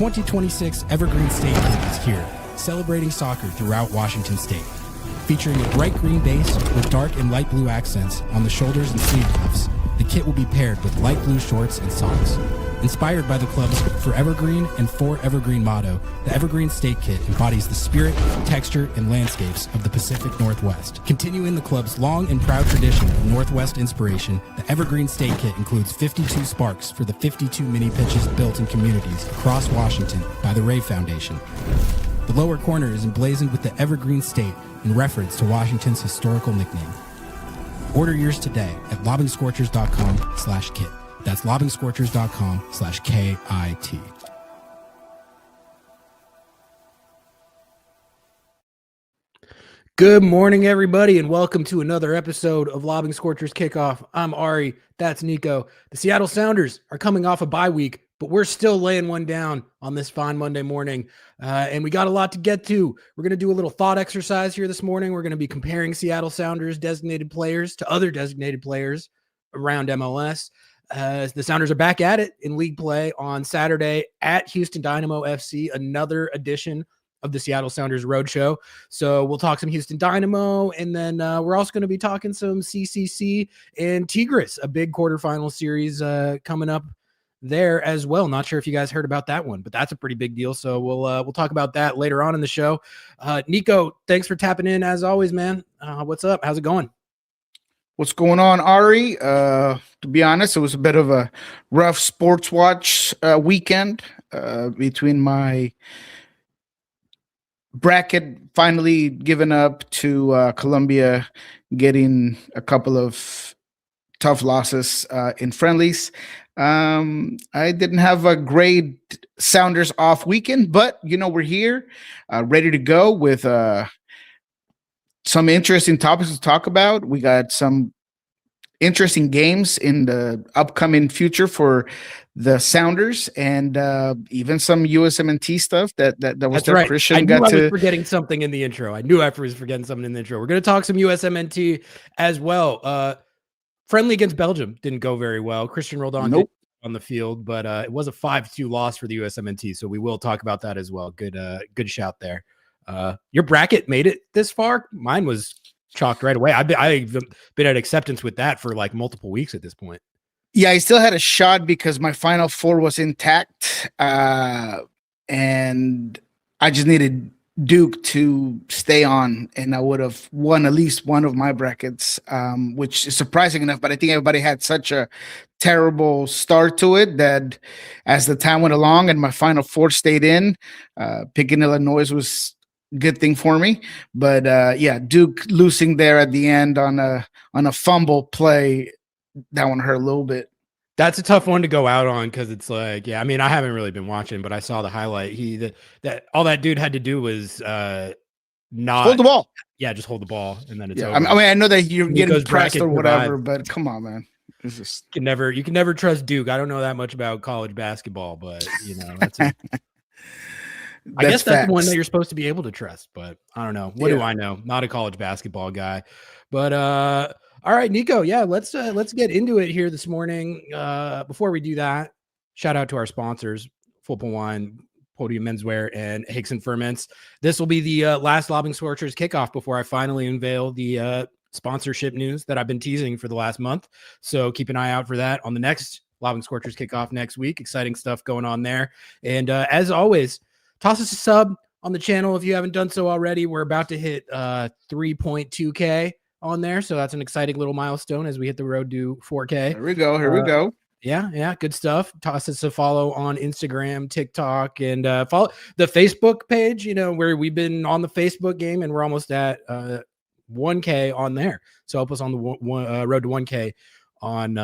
2026 Evergreen State Kit is here, celebrating soccer throughout Washington State. Featuring a bright green base with dark and light blue accents on the shoulders and sleeve cuffs, the kit will be paired with light blue shorts and socks. Inspired by the club's Forever Green and For Evergreen motto, the Evergreen State Kit embodies the spirit, texture, and landscapes of the Pacific Northwest. Continuing the club's long and proud tradition of Northwest inspiration, the Evergreen State Kit includes 52 sparks for the 52 mini pitches built in communities across Washington by the Rave Foundation. The lower corner is emblazoned with the Evergreen State in reference to Washington's historical nickname. Order yours today at lobbingscorchers.com/kit. That's lobbingscorchers.com/KIT. Good morning, everybody, and welcome to another episode of Lobbing Scorchers Kickoff. I'm Ari. That's Nico. The Seattle Sounders are coming off a bye week, but we're still laying one down on this fine Monday morning, and we got a lot to get to. We're going to do a little thought exercise here this morning. We're going to be comparing Seattle Sounders designated players to other designated players around MLS. The Sounders are back at it in league play on Saturday at Houston Dynamo FC, another edition of the Seattle Sounders Roadshow. So we'll talk some Houston Dynamo, and then we're also going to be talking some CCC and Tigres, a big quarterfinal series coming up there as well. Not sure if you guys heard about that one, but that's a pretty big deal. So we'll talk about that later on in the show. Nico, thanks for tapping in as always, man. What's up? How's it going? What's going on, Ari? To be honest, it was a bit of a rough sports watch weekend between my bracket finally giving up to Colombia, getting a couple of tough losses in friendlies. I didn't have a great Sounders off weekend, but, we're here ready to go with some interesting topics to talk about. We got some interesting games in the upcoming future for the Sounders, and even some USMNT stuff that was That's there. right. Christian I got was forgetting something in the intro. We're going to talk some USMNT as well. Friendly against Belgium didn't go very well. Christian rolled on on the field, but it was a 5-2 loss for the USMNT, so we will talk about that as well. Good shout there. Your bracket made it this far. Mine was chalked right away. I've been at acceptance with that for like multiple weeks at this point. Yeah, I still had a shot because my Final Four was intact, and I just needed Duke to stay on, and I would have won at least one of my brackets, which is surprising enough. But I think everybody had such a terrible start to it that as the time went along and my Final Four stayed in, picking Illinois was good thing for me. But Duke losing there at the end on a fumble play, that one hurt a little bit. That's a tough one to go out on because it's like, I haven't really been watching, but I saw the highlight. That all that dude had to do was not hold the ball. Yeah, just hold the ball, and then it's over. I know that you're getting pressed or whatever, survive. But come on, man. It's just You can never trust Duke. I don't know that much about college basketball, but that's I guess that's the one that you're supposed to be able to trust, but I don't know. What do I know? Not a college basketball guy. But all right, Nico. Yeah, let's get into it here this morning. Before we do that, shout out to our sponsors, Football Wine, Podium Menswear, and Hicks and Ferments. This will be the last Lobbing Scorchers kickoff before I finally unveil the sponsorship news that I've been teasing for the last month. So keep an eye out for that on the next Lobbing Scorchers kickoff next week. Exciting stuff going on there. And as always, toss us a sub on the channel if you haven't done so already. We're about to hit 3.2K on there, so that's an exciting little milestone as we hit the road to 4K. Here we go. Yeah, good stuff. Toss us a follow on Instagram, TikTok, and follow the Facebook page, where we've been on the Facebook game, and we're almost at 1K on there. So help us on the road to 1K on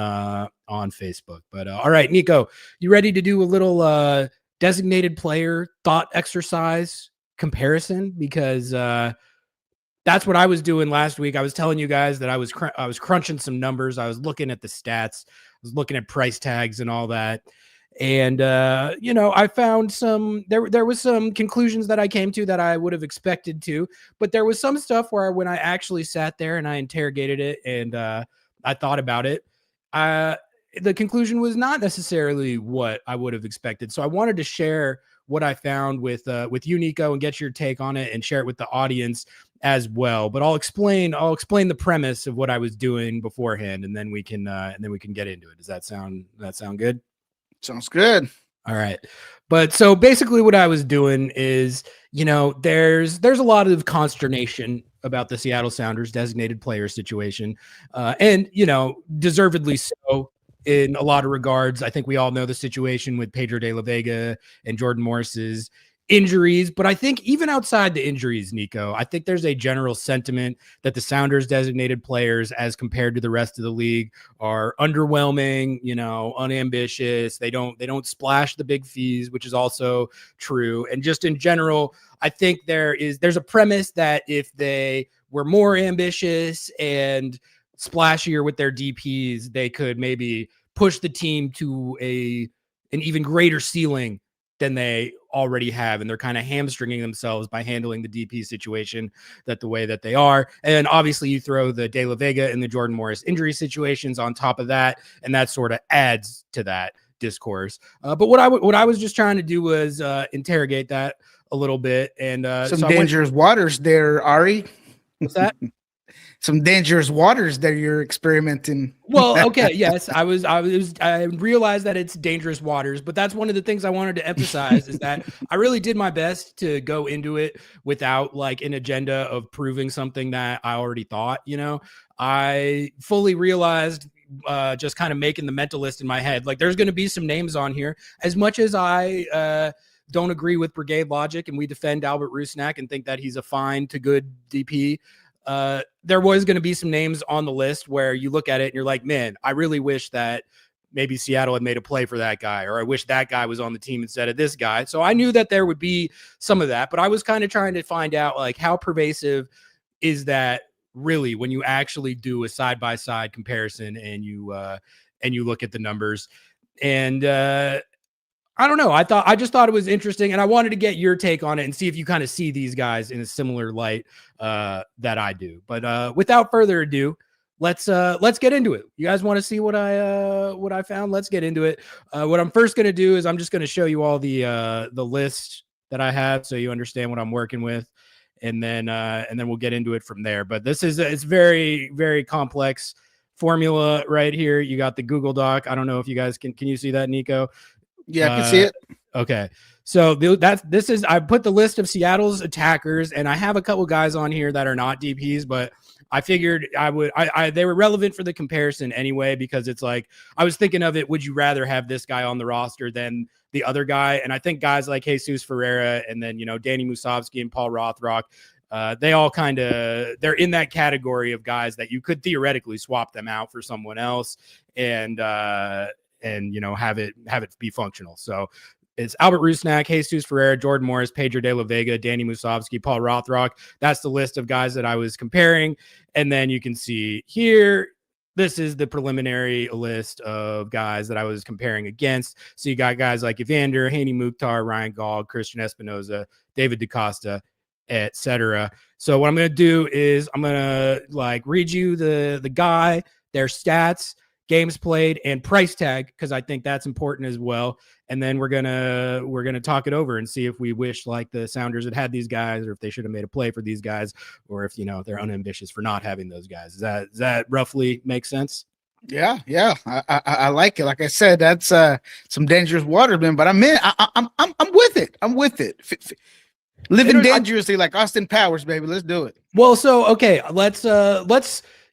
Facebook. But all right, Nico, you ready to do a little designated player thought exercise comparison? Because that's what I was doing last week. I was telling you guys that I was crunching some numbers. I was looking at the stats. I was looking at price tags and all that. And, I found there was some conclusions that I came to that I would have expected to, but there was some stuff where when I actually sat there and I interrogated it and I thought about it, the conclusion was not necessarily what I would have expected. So I wanted to share what I found with you, Nico, and get your take on it and share it with the audience as well. But I'll explain the premise of what I was doing beforehand, and then we can get into it. Does that sound good? Sounds good. All right. But so basically what I was doing is, there's a lot of consternation about the Seattle Sounders designated player situation. And, deservedly so in a lot of regards. I think we all know the situation with Pedro de la Vega and Jordan Morris's injuries, but I think even outside the injuries, Nico, I think there's a general sentiment that the Sounders designated players as compared to the rest of the league are underwhelming, unambitious. They don't splash the big fees, which is also true. And just in general, I think there's a premise that if they were more ambitious and splashier with their DPs, they could maybe push the team to an even greater ceiling than they already have. And they're kind of hamstringing themselves by handling the DP situation the way that they are. And obviously you throw the De La Vega and the Jordan Morris injury situations on top of that, and that sort of adds to that discourse. But what I was just trying to do was interrogate that a little bit. And some dangerous waters there, Ari. What's that? Some dangerous waters that you're experimenting. Well, okay, yes, I realized that it's dangerous waters, but that's one of the things I wanted to emphasize is that I really did my best to go into it without like an agenda of proving something that I already thought. I fully realized just kind of making the mental list in my head, like there's going to be some names on here. As much as I don't agree with Brigade logic and we defend Albert Rusnak and think that he's a fine to good DP, there was going to be some names on the list where you look at it and you're like, man, I really wish that maybe Seattle had made a play for that guy, or I wish that guy was on the team instead of this guy. So I knew that there would be some of that, but I was kind of trying to find out like how pervasive is that really when you actually do a side-by-side comparison and you look at the numbers. And I don't know. I just thought it was interesting, and I wanted to get your take on it and see if you kind of see these guys in a similar light that I do. But without further ado, let's get into it. You guys want to see what I found? Let's get into it. What I'm first going to do is I'm just going to show you all the list that I have so you understand what I'm working with, and then we'll get into it from there. But it's very, very complex formula right here. You got the Google Doc. I don't know if you guys can you see that, Nico? Yeah, I can see it. Okay. So I put the list of Seattle's attackers, and I have a couple guys on here that are not DPs, but I figured they were relevant for the comparison anyway, because it's like, I was thinking of it. Would you rather have this guy on the roster than the other guy? And I think guys like Jesus Ferreira and then, Danny Musovsky and Paul Rothrock, they all they're in that category of guys that you could theoretically swap them out for someone else and have it be functional. So it's Albert Rusnak, Jesus Ferreira, Jordan Morris, Pedro de la Vega, Danny Musovsky, Paul Rothrock. That's the list of guys that I was comparing. And then you can see here, this is the preliminary list of guys that I was comparing against. So you got guys like Evander, Hany Mukhtar, Ryan Gall, Christian Espinoza, David DaCosta, etc. So what I'm going to do is I'm going to read you the guy, their stats, games played, and price tag, because I think that's important as well. And then we're gonna talk it over and see if we wish like the Sounders had these guys, or if they should have made a play for these guys, or if they're unambitious for not having those guys. Does that roughly make sense? Yeah. I like it. Like I said, that's some dangerous water, man. But I'm with it. I'm with it. Living dangerously like Austin Powers, baby. Let's do it. Well, so okay, let's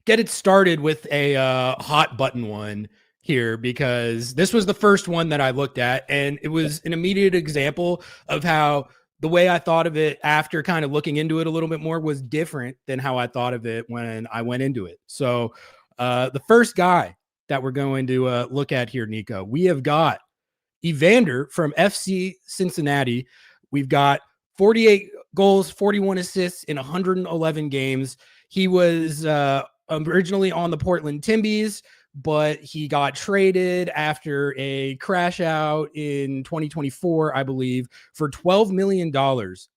get it started with a hot button one here, because this was the first one that I looked at, and it was an immediate example of how the way I thought of it after kind of looking into it a little bit more was different than how I thought of it when I went into it. So the first guy that we're going to look at here, Nico, we have got Evander from FC Cincinnati. We've got 48 goals, 41 assists in 111 games. He was originally on the Portland Timbies, but he got traded after a crash out in 2024, I believe, for $12 million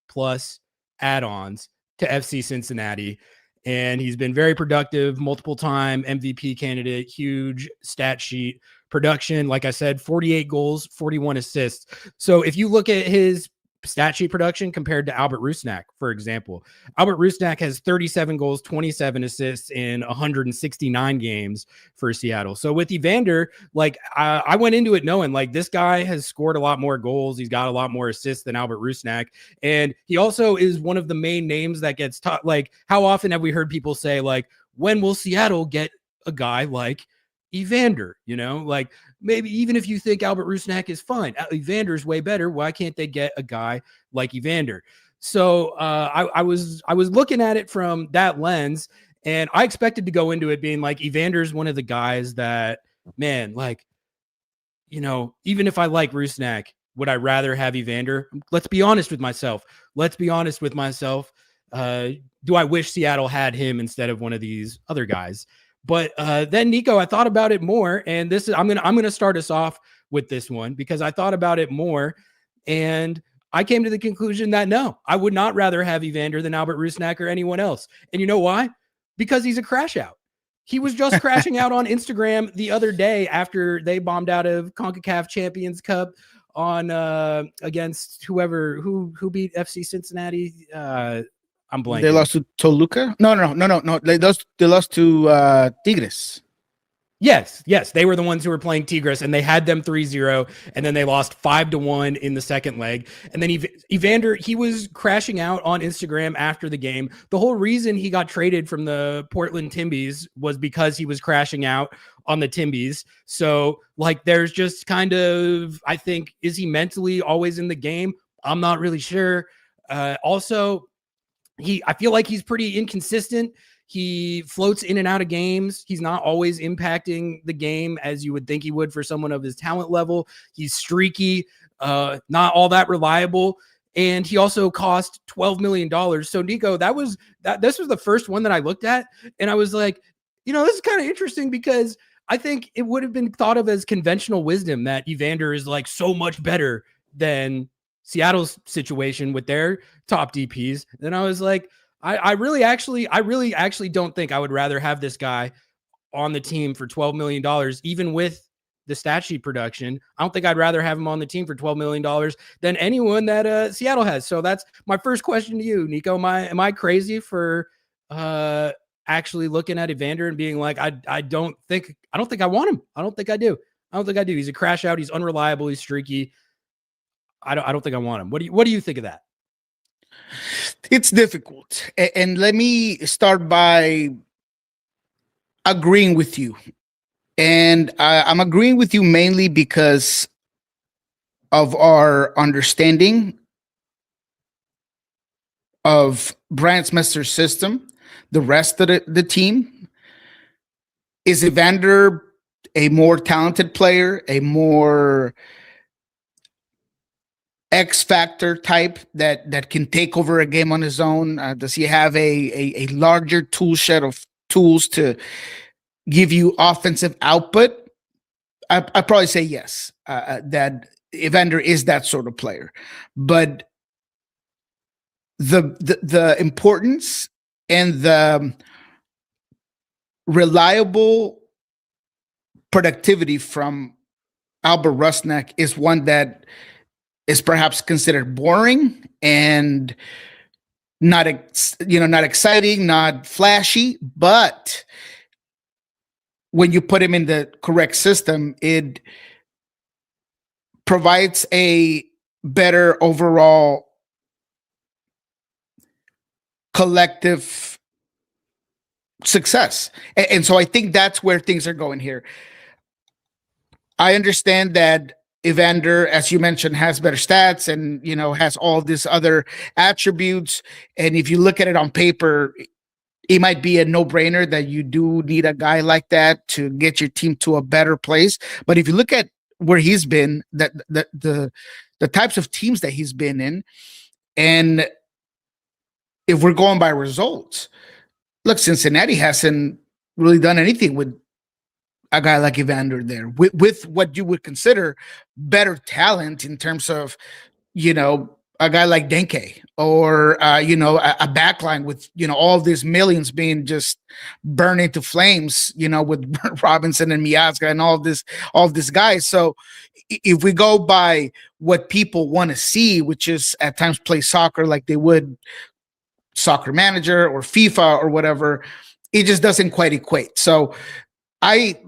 plus add-ons to FC Cincinnati. And he's been very productive, multiple time MVP candidate, huge stat sheet production. Like I said, 48 goals, 41 assists. So if you look at his stat sheet production compared to Albert Rusnak, for example, Albert Rusnak has 37 goals, 27 assists in 169 games for Seattle. So with Evander, like I went into it knowing like this guy has scored a lot more goals. He's got a lot more assists than Albert Rusnak. And he also is one of the main names that gets taught. Like, how often have we heard people say, like, when will Seattle get a guy like Evander? You know, like maybe even if you think Albert Rusnak is fine, Evander's way better. Why can't they get a guy like Evander? So I was looking at it from that lens, and I expected to go into it being like Evander's one of the guys that, man, like, you know, even if I like Rusnak, would I rather have Evander? Let's be honest with myself. Do I wish Seattle had him instead of one of these other guys? But then, Nico, I thought about it more, and this is I'm gonna start us off with this one because I thought about it more, and I came to the conclusion that no, I would not rather have Evander than Albert Rusnak or anyone else. And you know why? Because he's a crash out. He was just crashing out on Instagram the other day after they bombed out of CONCACAF Champions Cup on against who beat FC Cincinnati. I'm blanking. They lost to Toluca? No. They lost to Tigres. Yes. They were the ones who were playing Tigres, and they had them 3-0, and then they lost 5-1 in the second leg. And then Evander, he was crashing out on Instagram after the game. The whole reason he got traded from the Portland Timbies was because he was crashing out on the Timbies. So, like, there's just kind of, I think, is he mentally always in the game? I'm not really sure. Also, I feel like he's pretty inconsistent. He floats in and out of games. He's not always impacting the game as you would think he would for someone of his talent level. He's streaky, not all that reliable. And he also cost $12 million. So, Nico, this was the first one that I looked at. And I was like, you know, this is kind of interesting because I think it would have been thought of as conventional wisdom that Evander is like so much better than Seattle's situation with their top DPs. And I was like, I really actually don't think I would rather have this guy on the team for $12 million, even with the stat sheet production. I don't think I'd rather have him on the team for $12 million than anyone that Seattle has. So that's my first question to you, Nico. Am I crazy for actually looking at Evander and being like, I don't think I want him. I don't think I do. He's a crash out. He's unreliable. He's streaky. I don't think I want him. What do you think of that? It's difficult. And let me start by agreeing with you. And I'm agreeing with you mainly because of our understanding of Brian Smith's system, the rest of the team. Is Evander a more talented player, a more X factor type that can take over a game on his own? Does he have a larger tool shed of tools to give you offensive output? I probably say yes, that Evander is that sort of player. But the importance and the reliable productivity from Albert Rusnak is one that is perhaps considered boring and not exciting, not flashy, but when you put him in the correct system, it provides a better overall collective success. And so I think that's where things are going here. I understand that Evander, as you mentioned, has better stats and, you know, has all these other attributes. And if you look at it on paper, it might be a no-brainer that you do need a guy like that to get your team to a better place. But if you look at where he's been, the types of teams that he's been in, and if we're going by results, look, Cincinnati hasn't really done anything with a guy like Evander there with what you would consider better talent in terms of, you know, a guy like Denke, or a backline with all these millions being just burned into flames, with Robinson and Miazga and all these guys. So if we go by what people want to see, which is at times play soccer like they would Soccer Manager or FIFA or whatever, it just doesn't quite equate. So I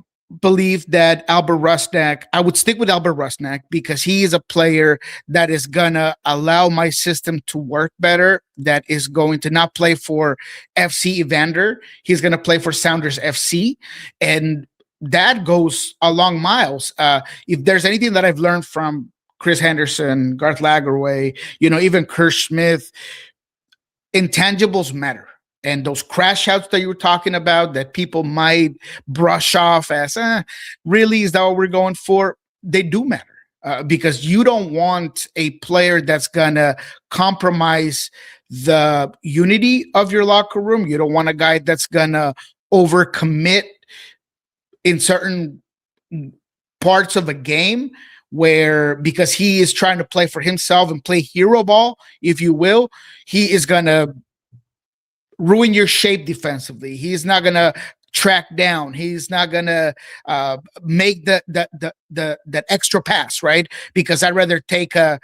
believe that I would stick with Albert Rusnak because he is a player that is going to allow my system to work better, that is going to not play for FC Evander. He's going to play for Sounders FC. And that goes a long miles. If there's anything that I've learned from Chris Henderson, Garth Lagerway, even Kirsch Smith, intangibles matter. And those crash outs that you were talking about that people might brush off as, really, is that what we're going for? They do matter because you don't want a player that's going to compromise the unity of your locker room. You don't want a guy that's going to overcommit in certain parts of a game because he is trying to play for himself and play hero ball, if you will. He is going to ruin your shape defensively. He's not gonna track down. He's not gonna make that extra pass, right? Because I'd rather take a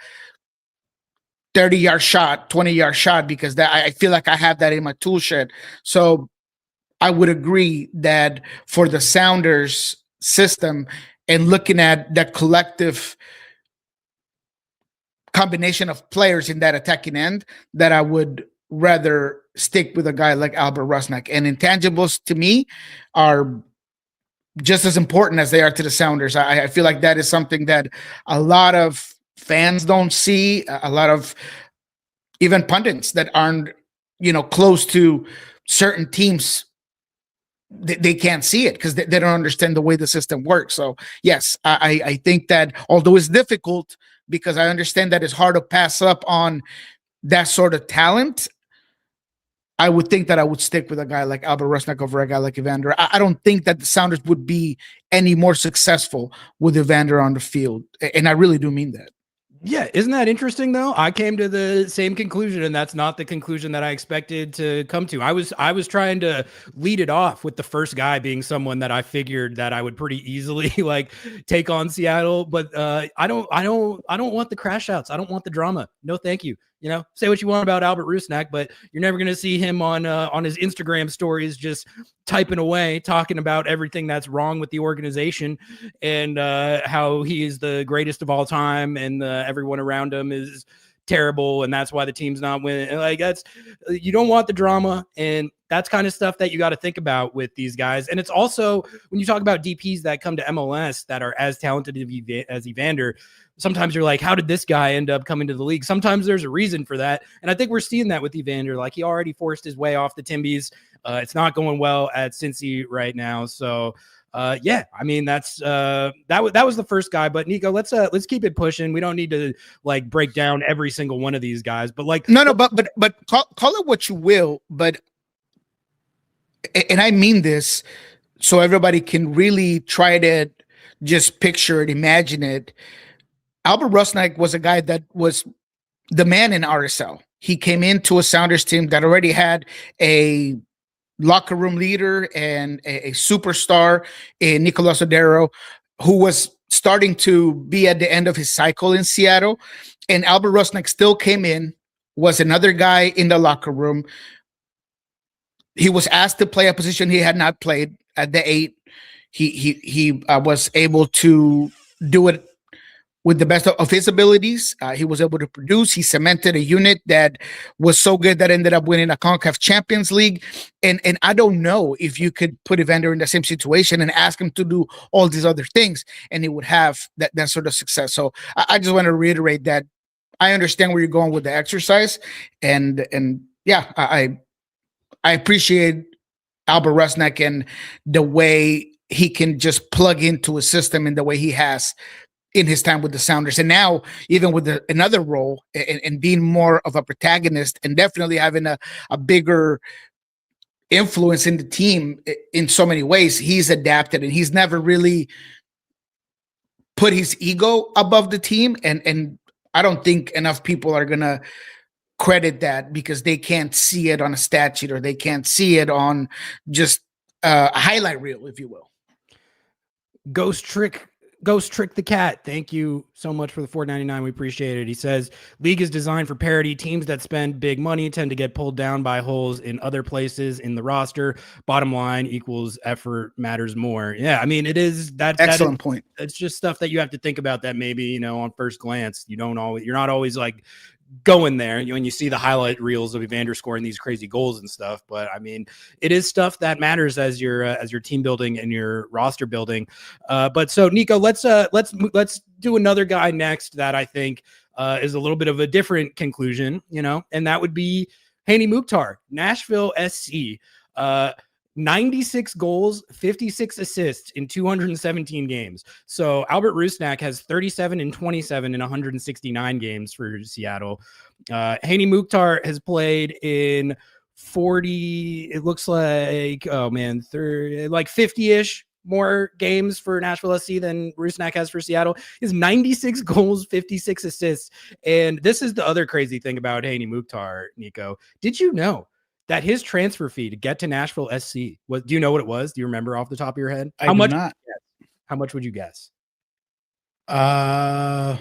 30-yard shot, 20-yard shot, because that I feel like I have that in my tool shed. So I would agree that for the Sounders system and looking at that collective combination of players in that attacking end, that I would rather stick with a guy like Albert Rusnak. And intangibles to me are just as important as they are to the Sounders. I feel like that is something that a lot of fans don't see, a lot of even pundits that aren't, close to certain teams, they can't see it because they don't understand the way the system works. So yes, I think that although it's difficult, because I understand that it's hard to pass up on that sort of talent, I would think that I would stick with a guy like Albert Rusnak over a guy like Evander. I don't think that the Sounders would be any more successful with Evander on the field. And I really do mean that. Yeah, isn't that interesting though? I came to the same conclusion, and that's not the conclusion that I expected to come to. I was trying to lead it off with the first guy being someone that I figured that I would pretty easily like take on Seattle, but I don't want the crash outs. I don't want the drama. No, thank you. Say what you want about Albert Rusnak, but you're never going to see him on his Instagram stories just typing away, talking about everything that's wrong with the organization and how he is the greatest of all time and everyone around him is terrible and that's why the team's not winning. Like you don't want the drama, and that's kind of stuff that you got to think about with these guys. And it's also when you talk about DPs that come to MLS that are as talented as Evander, sometimes you're like, how did this guy end up coming to the league? Sometimes there's a reason for that. And I think we're seeing that with Evander. Like he already forced his way off the Timbies. It's not going well at Cincy right now. So yeah, I mean, that's that was the first guy, but Nico, let's keep it pushing. We don't need to like break down every single one of these guys, but like, no, but call it what you will, but, and I mean this so everybody can really try to just picture it, imagine it. Albert Rusnak was a guy that was the man in RSL. He came into a Sounders team that already had a locker room leader and a superstar in Nicolas Odero, who was starting to be at the end of his cycle in Seattle. And Albert Rusnak still came in, was another guy in the locker room. He was asked to play a position he had not played at the 8. He was able to do it with the best of his abilities. He was able to produce. He cemented a unit that was so good that ended up winning a CONCACAF Champions League. And I don't know if you could put Evander in the same situation and ask him to do all these other things, and he would have that sort of success. So I just want to reiterate that I understand where you're going with the exercise. And yeah, I appreciate Albert Rusnak and the way he can just plug into a system in the way he has in his time with the Sounders. And now even with another role and being more of a protagonist and definitely having a bigger influence in the team in so many ways, he's adapted and he's never really put his ego above the team. And I don't think enough people are going to credit that because they can't see it on a stat sheet or they can't see it on just a highlight reel, if you will. Ghost Trick the Cat. Thank you so much for the $4.99. We appreciate it. He says, league is designed for parity. Teams that spend big money tend to get pulled down by holes in other places in the roster. Bottom line equals effort matters more. Yeah, I mean, it is that excellent point. It's just stuff that you have to think about that maybe, you know, on first glance, you're not always like going there when you see the highlight reels of Evander scoring these crazy goals and stuff. But I mean, it is stuff that matters as your team building and your roster building. But so Nico, let's do another guy next that I think is a little bit of a different conclusion, you know, and that would be Hany Mukhtar, Nashville SC. 96 goals, 56 assists in 217 games. So Albert Rusnak has 37 and 27 in 169 games for Seattle. Hany Mukhtar has played in 40, it looks like, oh man, 50-ish more games for Nashville SC than Rusnak has for Seattle. He has 96 goals, 56 assists. And this is the other crazy thing about Hany Mukhtar, Nico. Did you know that his transfer fee to get to Nashville SC was, do you know what it was? Do you remember off the top of your head? How much would you guess? About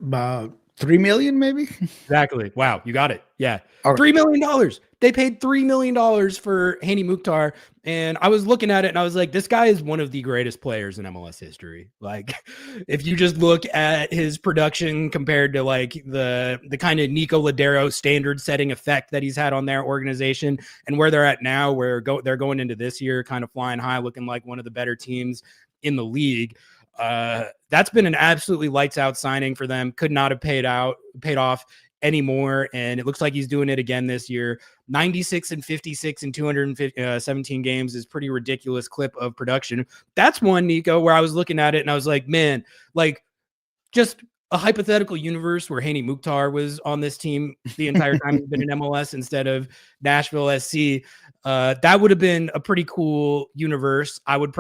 $3 million, maybe. Exactly. Wow, you got it. Yeah, right. $3 million. They paid $3 million for Hany Mukhtar, and I was looking at it and I was like, this guy is one of the greatest players in MLS history. Like, if you just look at his production compared to like the kind of Nico Ladero standard-setting effect that he's had on their organization, and where they're at now, where they're going into this year, kind of flying high, looking like one of the better teams in the league. That's been an absolutely lights out signing for them. Could not have paid off anymore. And it looks like he's doing it again this year. 96 and 56 in 217 games is pretty ridiculous clip of production. That's one, Nico, where I was looking at it and I was like, man, like just a hypothetical universe where Hany Mukhtar was on this team the entire time he's been in MLS instead of Nashville SC. That would have been a pretty cool universe. I would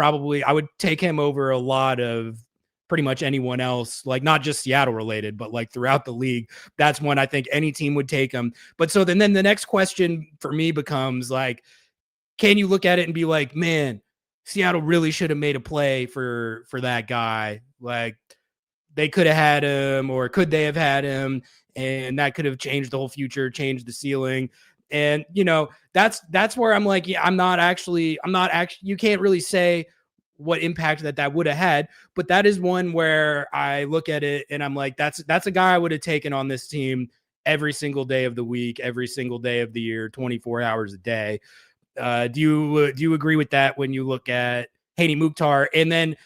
take him over a lot of pretty much anyone else, like not just Seattle related, but like throughout the league. That's one I think any team would take him. But so then the next question for me becomes like, can you look at it and be like, man, Seattle really should have made a play for that guy? Like, they could have had him, or could they have had him? And that could have changed the whole future, changed the ceiling. And, you know, that's where I'm like, yeah, I'm not actually, you can't really say what impact that would have had, but that is one where I look at it and I'm like, that's a guy I would have taken on this team every single day of the week, every single day of the year, 24 hours a day. Do you agree with that when you look at Hany Mukhtar? And then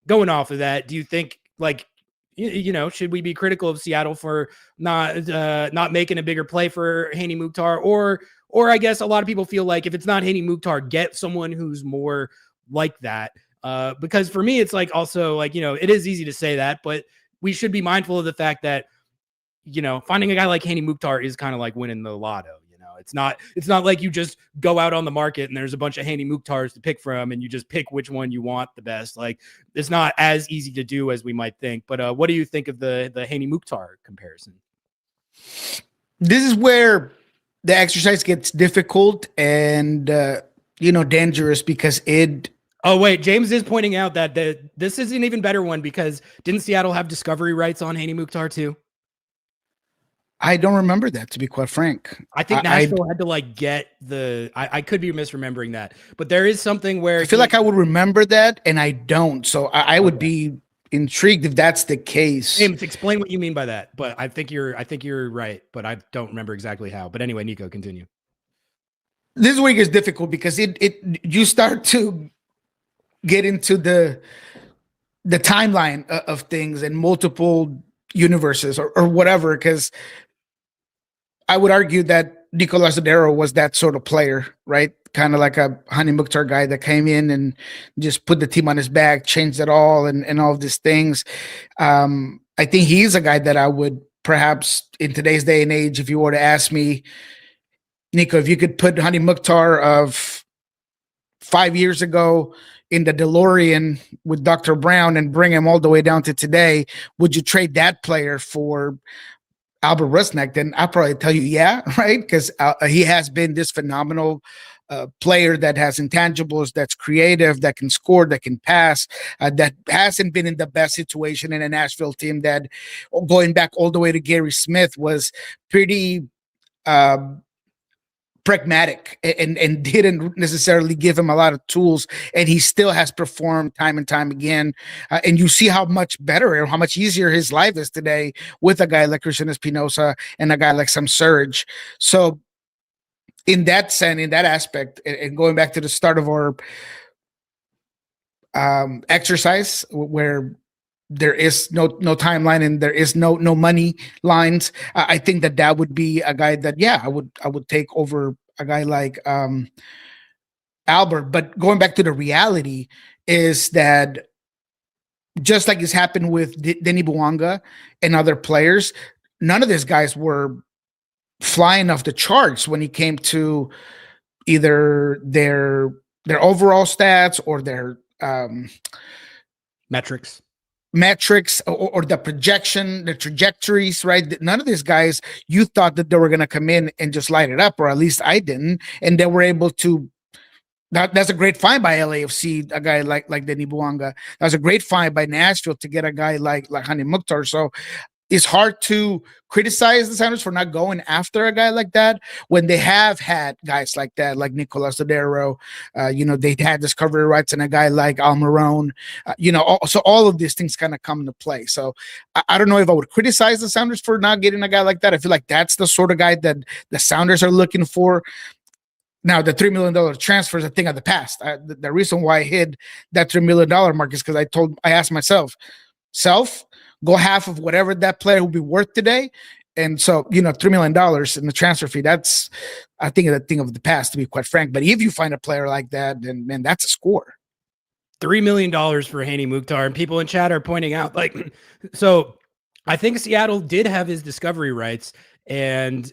going off of that, do you think, like, you know, should we be critical of Seattle for not making a bigger play for Hany Mukhtar? Or I guess a lot of people feel like if it's not Hany Mukhtar, get someone who's more like that. Because for me, it's like also like, you know, it is easy to say that, but we should be mindful of the fact that, you know, finding a guy like Hany Mukhtar is kind of like winning the lotto. It's not like you just go out on the market and there's a bunch of Hany Mukhtars to pick from and you just pick which one you want the best. Like, it's not as easy to do as we might think. But what do you think of the Hany Mukhtar comparison? This is where the exercise gets difficult and dangerous because it. Oh wait, James is pointing out that this is an even better one because didn't Seattle have discovery rights on Hany Mukhtar too? I don't remember that, to be quite frank. I think Nashville had to like get I could be misremembering that, but there is something where I feel like I would remember that and I don't. So I would be intrigued if that's the case. James, explain what you mean by that. But I think you're right, but I don't remember exactly how. But anyway, Nico, continue. This week is difficult because you start to get into the timeline of things and multiple universes or whatever, because I would argue that Nicolas Ladero was that sort of player, right? Kind of like a Hany Mukhtar guy that came in and just put the team on his back, changed it all, and all of these things. I think he's a guy that I would perhaps in today's day and age, if you were to ask me, Nico, if you could put Hany Mukhtar of 5 years ago, in the DeLorean with Dr. Brown and bring him all the way down to today, would you trade that player for Albert Rusnak? Then I'll probably tell you, yeah, right? Because he has been this phenomenal player that has intangibles, that's creative, that can score, that can pass, that hasn't been in the best situation in a Nashville team that, going back all the way to Gary Smith, was pretty pragmatic and didn't necessarily give him a lot of tools, and he still has performed time and time again. And you see how much better and how much easier his life is today with a guy like Cristian Espinosa and a guy like Sam Surge. So in that sense, in that aspect, and going back to the start of our exercise, where there is no timeline and there is no money lines, I think that would be a guy that, yeah, I would take over a guy like Albert. But going back to the reality is that, just like it's happened with Denny Bouanga and other players, none of these guys were flying off the charts when it came to either their overall stats or their metrics or the projection, the trajectories, right? None of these guys, you thought that they were going to come in and just light it up, or at least I didn't. And they were able to. That's a great find by LAFC, a guy like Denny Bouanga. That was a great find by Nashville to get a guy like Hany Mukhtar. So it's hard to criticize the Sounders for not going after a guy like that when they have had guys like that, like Nicolas Lodeiro. They had discovery rights and a guy like Almiron. So all of these things kind of come into play. So I don't know if I would criticize the Sounders for not getting a guy like that. I feel like that's the sort of guy that the Sounders are looking for. Now, the $3 million transfer is a thing of the past. The reason why I hit that $3 million mark is because I asked myself, go half of whatever that player will be worth today. And so, $3 million in the transfer fee, that's, I think, a thing of the past, to be quite frank. But if you find a player like that, then, man, that's a score. $3 million for Hany Mukhtar. And people in chat are pointing out, so I think Seattle did have his discovery rights, and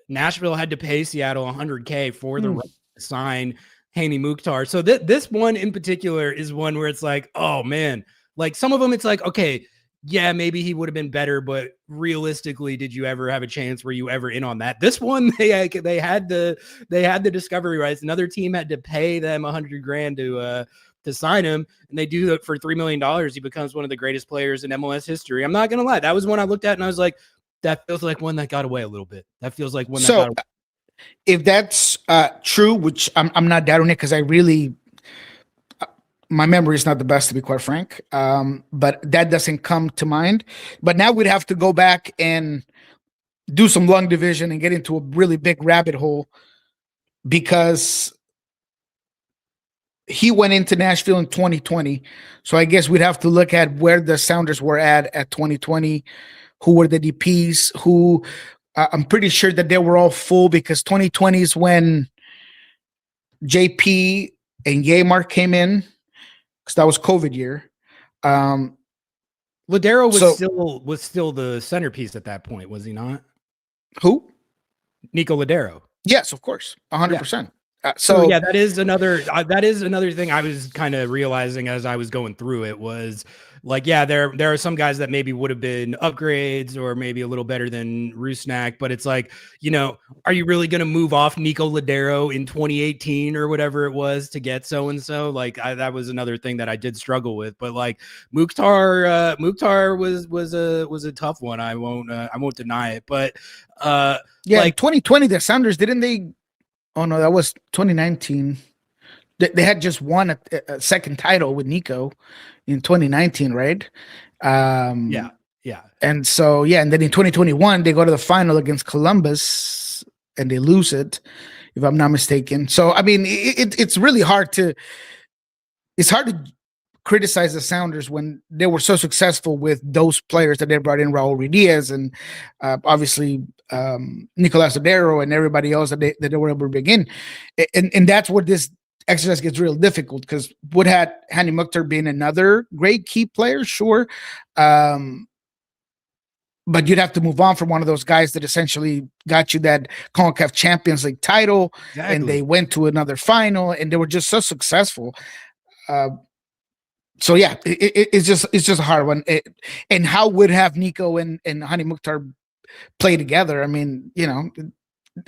Nashville had to pay Seattle $100K for the right to sign Hany Mukhtar. So this one in particular is one where it's like, oh man, like some of them, it's like, okay, yeah, maybe he would have been better, but realistically, did you ever have a chance? Were you ever in on that? This one, they had the discovery rights. Another team had to pay them $100,000 to sign him, and they do it for $3 million. He becomes one of the greatest players in MLS history. I'm not gonna lie, that was one I looked at and I was like, that feels like one that got away a little bit. That feels like one that got away. If that's true, which I'm not doubting it, because I really. My memory is not the best, to be quite frank, but that doesn't come to mind. But now we'd have to go back and do some long division and get into a really big rabbit hole, because he went into Nashville in 2020. So I guess we'd have to look at where the Sounders were at 2020, who were the DPs, who I'm pretty sure that they were all full, because 2020 is when JP and Yemark came in. Because that was COVID year. Lodeiro was still the centerpiece at that point, was he not? Who? Nico Lodeiro. Yes, of course, 100%. So yeah, that is another thing I was kind of realizing as I was going through it, was like, yeah, there are some guys that maybe would have been upgrades or maybe a little better than Rusnak, but it's like, are you really going to move off Nico Lodeiro in 2018 or whatever it was to get so-and-so? Like that was another thing that I did struggle with, but like Mukhtar was a tough one. I won't deny it, but like 2020, the Sounders, didn't they? Oh no, that was 2019. They had just won a second title with Nico in 2019, right? Yeah. And so, and then in 2021, they go to the final against Columbus and they lose it, if I'm not mistaken. So, I mean, it's really hard to criticize the Sounders when they were so successful with those players that they brought in, Raul Ruidiaz and obviously Nicolas Lodeiro and everybody else that they were able to bring in. And that's where this exercise gets real difficult, because would had Hany Mukhtar been another great key player, sure. But you'd have to move on from one of those guys that essentially got you that CONCACAF Champions League title, and they went to another final, and they were just so successful. So yeah, it's just a hard one. And how would have Nico and Hany Mukhtar play together? I mean,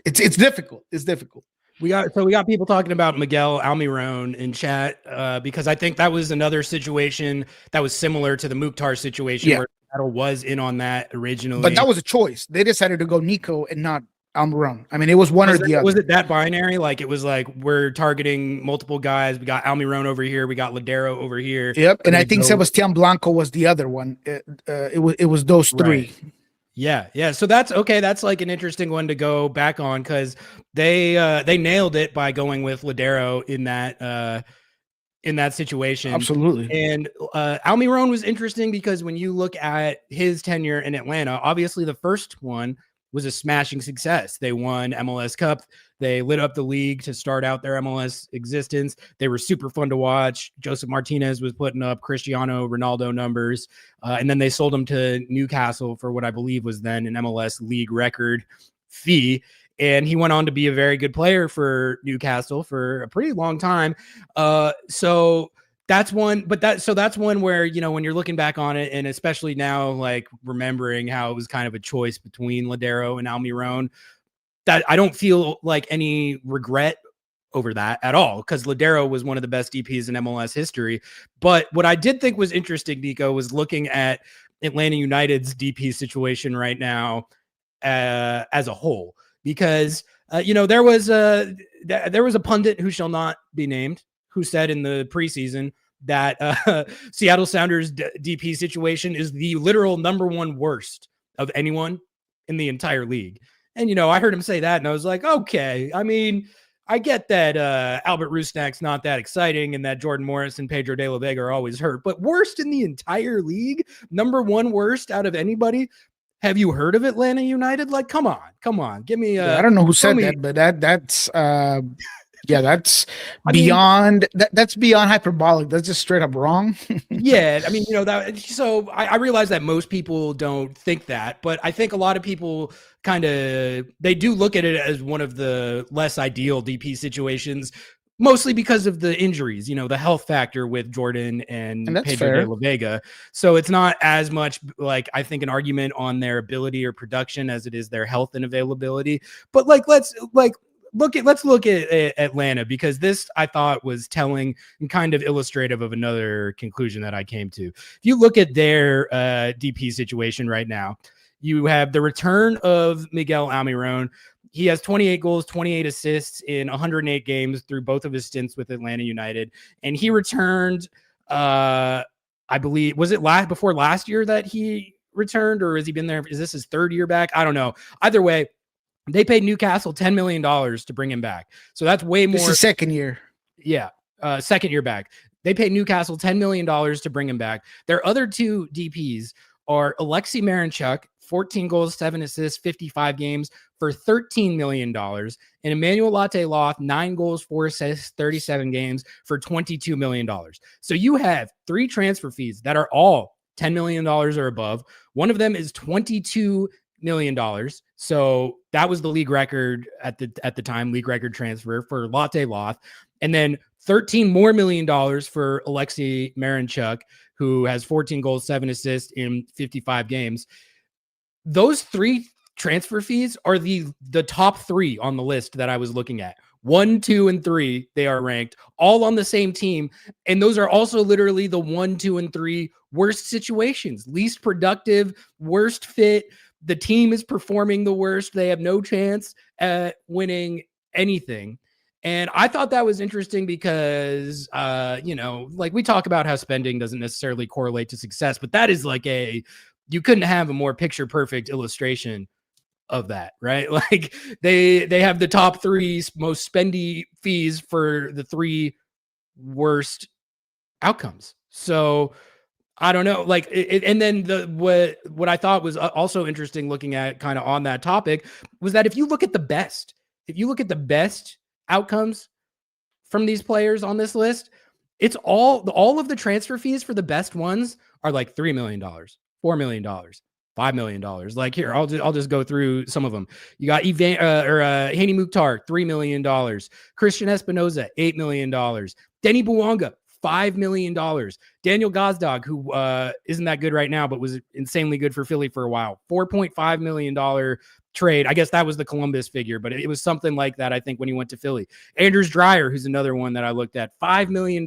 it's difficult. It's difficult. We got people talking about Miguel Almiron in chat because I think that was another situation that was similar to the Mukhtar situation where Seattle was in on that originally. But that was a choice. They decided to go Nico and not Almiron. I mean, it was one or the other. Was it that binary? Like it was like we're targeting multiple guys. We got Almiron over here. We got Lodeiro over here. Yep. And I think Sebastian Blanco was the other one. It was those three. Right. Yeah. So that's okay. That's like an interesting one to go back on because they nailed it by going with Lodeiro in that situation. Absolutely. And Almiron was interesting because when you look at his tenure in Atlanta, obviously the first one was a smashing success. They won MLS Cup. They lit up the league to start out their MLS existence. They were super fun to watch. Joseph Martinez was putting up Cristiano Ronaldo numbers. And then they sold him to Newcastle for what I believe was then an MLS league record fee. And he went on to be a very good player for Newcastle for a pretty long time. So that's one, that's one where, when you're looking back on it, and especially now, like remembering how it was kind of a choice between Lodeiro and Almiron, that I don't feel like any regret over that at all, because Lodeiro was one of the best DPs in MLS history. But what I did think was interesting, Nico, was looking at Atlanta United's DP situation right now as a whole, because there was a pundit who shall not be named who said in the preseason that Seattle Sounders DP situation is the literal number one worst of anyone in the entire league. And, I heard him say that and I was like, okay, I mean, I get that Albert Rusnak's not that exciting and that Jordan Morris and Pedro de la Vega are always hurt, but worst in the entire league, number one worst out of anybody. Have you heard of Atlanta United? Like, come on, give me I don't know who said that, but that's that's beyond that's beyond hyperbolic. That's just straight up wrong. Yeah, I mean, so I realize that most people don't think that, but I think a lot of people they do look at it as one of the less ideal DP situations, mostly because of the injuries, the health factor with Jordan and Pedro de la Vega. So it's not as much like, I think, an argument on their ability or production as it is their health and availability. But let's look at Atlanta, because this I thought was telling and kind of illustrative of another conclusion that I came to. If you look at their DP situation right now, you have the return of Miguel Almiron. He has 28 goals, 28 assists in 108 games through both of his stints with Atlanta United. And he returned, I believe, was it before last year that he returned, or has he been there? Is this his third year back? I don't know. Either way, they paid Newcastle $10 million to bring him back. So that's way more. This is second year. Yeah. Second year back. They paid Newcastle $10 million to bring him back. Their other two DPs are Alexei Marinchuk, 14 goals, 7 assists, 55 games for $13 million. And Emmanuel Latte-Loth, 9 goals, 4 assists, 37 games for $22 million. So you have 3 transfer fees that are all $10 million or above. One of them is $22 million. So that was the league record at the time, league record transfer for Latte-Loth. And then $13 million more for Alexei Marinchuk, who has 14 goals, 7 assists in 55 games. Those 3 transfer fees are the top 3 on the list that I was looking at. 1, 2, and 3, they are ranked all on the same team. And those are also literally the 1, 2, and 3 worst situations, least productive, worst fit. The team is performing the worst. They have no chance at winning anything. And I thought that was interesting because, we talk about how spending doesn't necessarily correlate to success, but that is like you couldn't have a more picture perfect illustration of that, right? Like they have the top 3 most spendy fees for the 3 worst outcomes. So I don't know, and then what I thought was also interesting looking at kind of on that topic was that if you look at the best outcomes from these players on this list, it's all of the transfer fees for the best ones are like $3 million, $4 million, $5 million. Like here, I'll just go through some of them. You got Hany Mukhtar, $3 million. Christian Espinoza, $8 million. Denny Bouanga, $5 million. Daniel Gazdag, who isn't that good right now, but was insanely good for Philly for a while, $4.5 million trade. I guess that was the Columbus figure, but it was something like that, I think, when he went to Philly. Anders Dreyer, who's another one that I looked at, $5 million.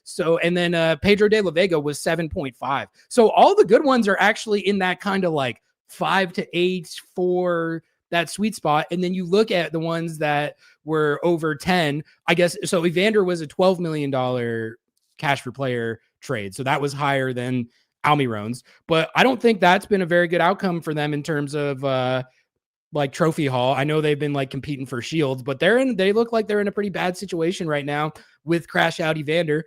So, and then Pedro de la Vega was 7.5. So all the good ones are actually in that kind of like 5 to 8 for that sweet spot. And then you look at the ones that were over 10, I guess. So Evander was a $12 million cash for player trade. So that was higher than Almiron's, but I don't think that's been a very good outcome for them in terms of like trophy haul. I know they've been like competing for shields, but they look like they're in a pretty bad situation right now with crash out Evander.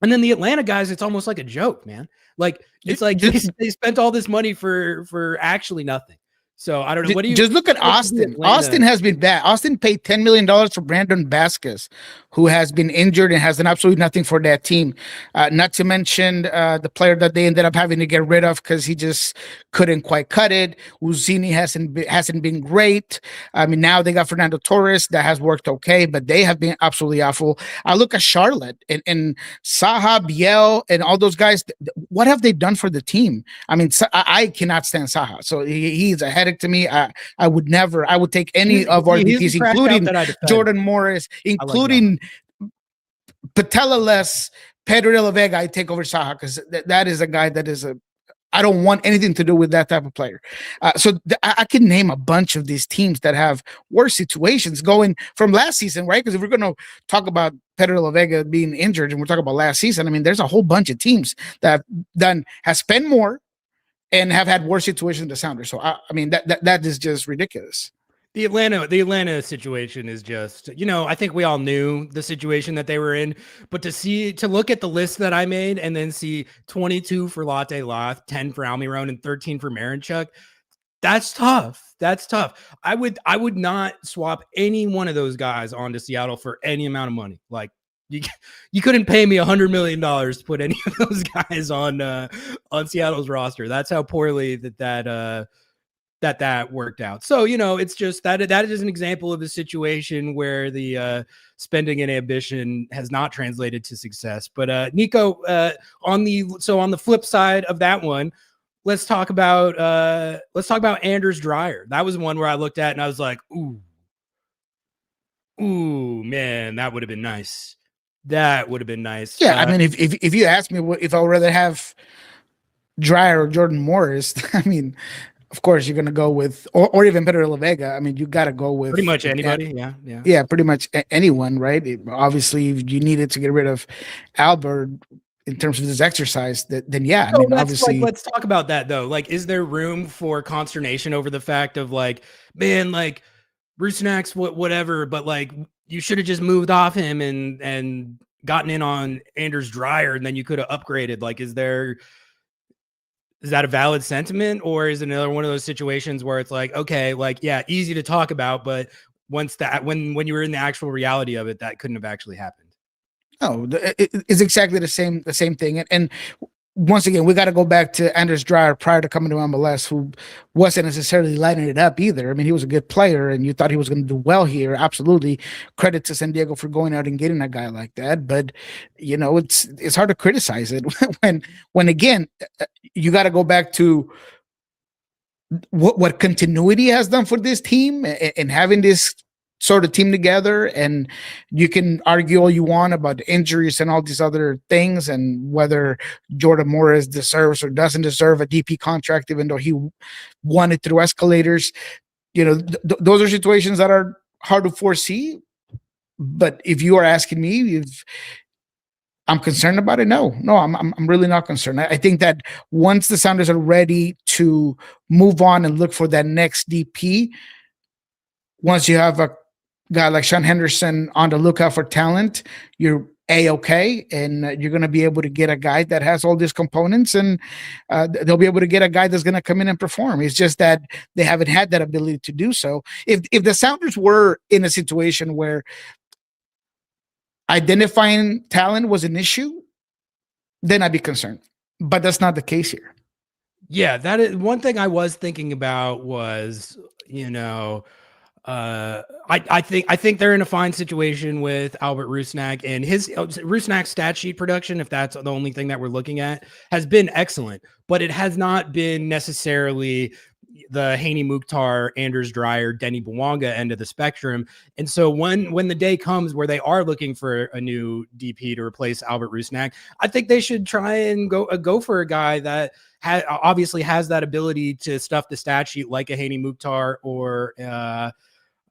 And then the Atlanta guys, it's almost like a joke, man. Like it's like they spent all this money for actually nothing. So I don't know. What do you just look at Austin? Austin has been bad. Austin paid $10 million for Brandon Vasquez, who has been injured and has done absolutely nothing for that team. Not to mention the player that they ended up having to get rid of because he just couldn't quite cut it. Uzzini hasn't been great. I mean, now they got Fernando Torres that has worked okay, but they have been absolutely awful. I look at Charlotte and Saha, Biel, and all those guys. What have they done for the team? I mean, I cannot stand Saha, so he's a headache to me. I would take any of our DPs, including Jordan Morris, including Patella-less Pedro de la Vega. I take over Saha because that is a guy that is I don't want anything to do with that type of player. So I can name a bunch of these teams that have worse situations going from last season, right? Because if we're going to talk about Pedro de la Vega being injured and we're talking about last season, I mean, there's a whole bunch of teams that has spent more and have had worse situations than the Sounders. So I mean that is just ridiculous. The Atlanta situation is just, I think we all knew the situation that they were in, but to look at the list that I made and then see 22 for Latte Loth, 10 for Almiron, and 13 for Marinchuk, that's tough. That's tough. I would not swap any one of those guys onto Seattle for any amount of money. Like you couldn't pay me $100 million to put any of those guys on Seattle's roster. That's how poorly that worked out. So, it's just that is an example of a situation where the spending and ambition has not translated to success. But Nico, on the flip side of that one, let's talk about Anders Dreyer. That was one where I looked at and I was like, ooh, man, that would have been nice. That would have been nice. Yeah, I mean, if you ask me if I would rather have Dreyer or Jordan Morris, I mean, of course you're gonna go with or even Pedro de la Vega. I mean, you got to go with pretty much anybody. Yeah, pretty much anyone, right? Obviously, if you needed to get rid of Albert in terms of his exercise, then yeah. I mean, obviously, let's talk about that though. Like, is there room for consternation over the fact of like, man, like Rusnak's whatever, but like you should have just moved off him and gotten in on Anders Dreyer, and then you could have upgraded. Like, is that a valid sentiment, or is it another one of those situations where it's like, okay, like, yeah, easy to talk about, but when you were in the actual reality of it, that couldn't have actually happened? No, it's exactly the same thing. And once again, we got to go back to Anders Dreyer prior to coming to MLS, who wasn't necessarily lighting it up either. I mean, he was a good player and you thought he was going to do well here. Absolutely. Credit to San Diego for going out and getting a guy like that. But, it's hard to criticize it when again, you got to go back to what continuity has done for this team and having this sort of team together. And you can argue all you want about the injuries and all these other things and whether Jordan Morris deserves or doesn't deserve a DP contract, even though he won it through escalators. Those are situations that are hard to foresee. But if you are asking me if I'm concerned about it, no, I'm really not concerned. I think that once the Sounders are ready to move on and look for that next DP, once you have a guy like Sean Henderson on the lookout for talent, you're A-okay, and you're going to be able to get a guy that has all these components, and they'll be able to get a guy that's going to come in and perform. It's just that they haven't had that ability to do so. If the Sounders were in a situation where identifying talent was an issue, then I'd be concerned. But that's not the case here. Yeah, that is one thing I was thinking about was, I think they're in a fine situation with Albert Rusnak, and his Rusnak's stat sheet production, if that's the only thing that we're looking at, has been excellent, but it has not been necessarily the Hany Mukhtar, Anders Dreyer, Denny Bwanga end of the spectrum. And so when the day comes where they are looking for a new DP to replace Albert Rusnak, I think they should try and go for a guy that obviously has that ability to stuff the stat sheet like a Hany Mukhtar or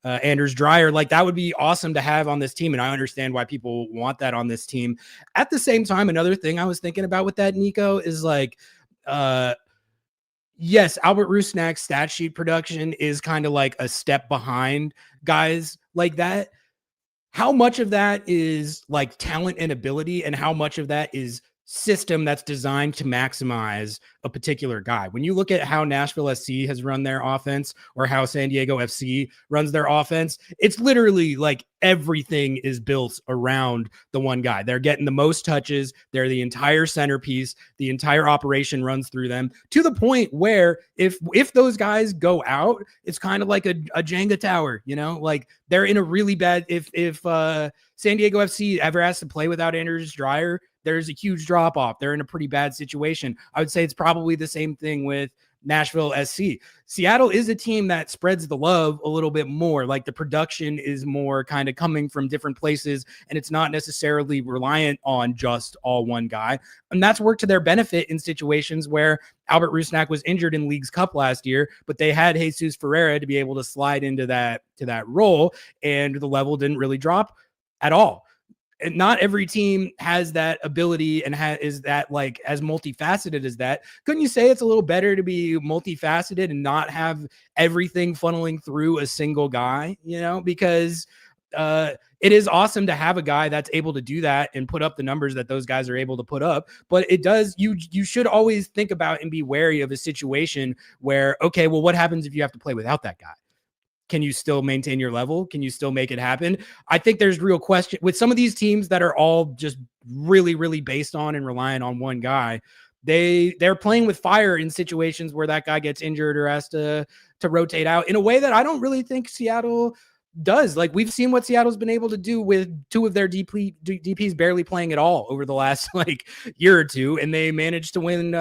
Anders Dreyer. Like, that would be awesome to have on this team. And I understand why people want that on this team. At the same time, another thing I was thinking about with that, Nico, is like, yes, Albert Rusnak's stat sheet production is kind of like a step behind guys like that. How much of that is like talent and ability, and how much of that is system that's designed to maximize a particular guy? When you look at how Nashville SC has run their offense, or how San Diego FC runs their offense, it's literally like everything is built around the one guy. They're getting the most touches. They're the entire centerpiece. The entire operation runs through them, to the point where if those guys go out, it's kind of like a Jenga tower, you know, like they're in a really bad, if San Diego FC ever has to play without Anders Dreyer, there's a huge drop off. They're in a pretty bad situation. I would say it's probably the same thing with Nashville SC. Seattle is a team that spreads the love a little bit more. Like, the production is more kind of coming from different places, and it's not necessarily reliant on just all one guy. And that's worked to their benefit in situations where Albert Rusnak was injured in League's Cup last year, but they had Jesus Ferreira to be able to slide into that role, and the level didn't really drop at all. And not every team has that ability and is that like as multifaceted as that. Couldn't you say it's a little better to be multifaceted and not have everything funneling through a single guy, you know, because it is awesome to have a guy that's able to do that and put up the numbers that those guys are able to put up. But it does, you should always think about and be wary of a situation where, okay, well, what happens if you have to play without that guy? Can you still maintain your level? Can you still make it happen? I think there's real question with some of these teams that are all just really, really based on and relying on one guy. They're playing with fire in situations where that guy gets injured or has to rotate out in a way that I don't really think Seattle does. Like, we've seen what Seattle's been able to do with two of their DPs barely playing at all over the last like year or two, and they managed to win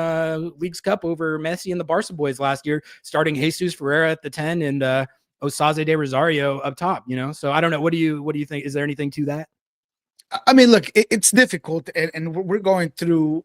League's Cup over Messi and the Barca boys last year, starting Jesus Ferreira at the 10 and Osaze de Rosario up top, you know? So I don't know. What do you think? Is there anything to that? I mean, look, it's difficult, and we're going through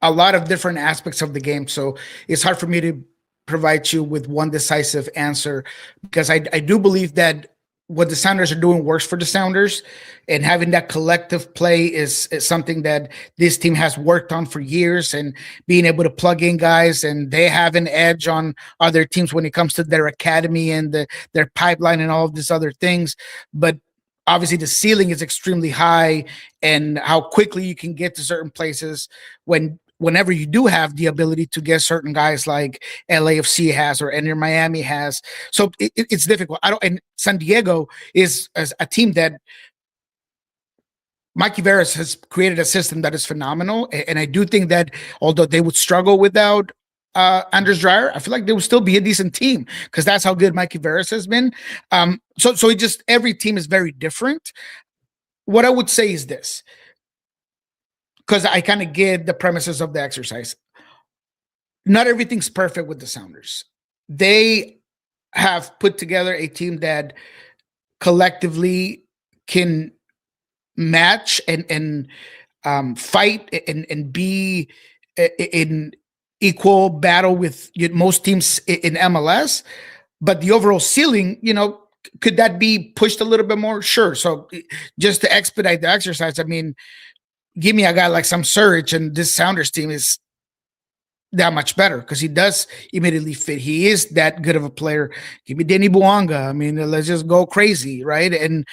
a lot of different aspects of the game. So it's hard for me to provide you with one decisive answer, because I do believe that what the Sounders are doing works for the Sounders, and having that collective play is something that this team has worked on for years, and being able to plug in guys, and they have an edge on other teams when it comes to their academy and their pipeline and all of these other things. But obviously the ceiling is extremely high, and how quickly you can get to certain places whenever you do have the ability to get certain guys like LAFC has or Inter Miami has. So it's difficult. And San Diego is as a team that Mikey Veras has created a system that is phenomenal. And I do think that although they would struggle without Anders Dreyer, I feel like they would still be a decent team, because that's how good Mikey Veras has been. So it just, every team is very different. What I would say is this, because I kind of get the premises of the exercise. Not everything's perfect with the Sounders. They have put together a team that collectively can match and fight and be in equal battle with most teams in MLS. But the overall ceiling, you know, could that be pushed a little bit more? Sure. So just to expedite the exercise, I mean, give me a guy like Sam Surridge, and this Sounders team is that much better, because he does immediately fit. He is that good of a player. Give me Denny Bwanga. I mean, let's just go crazy, right? And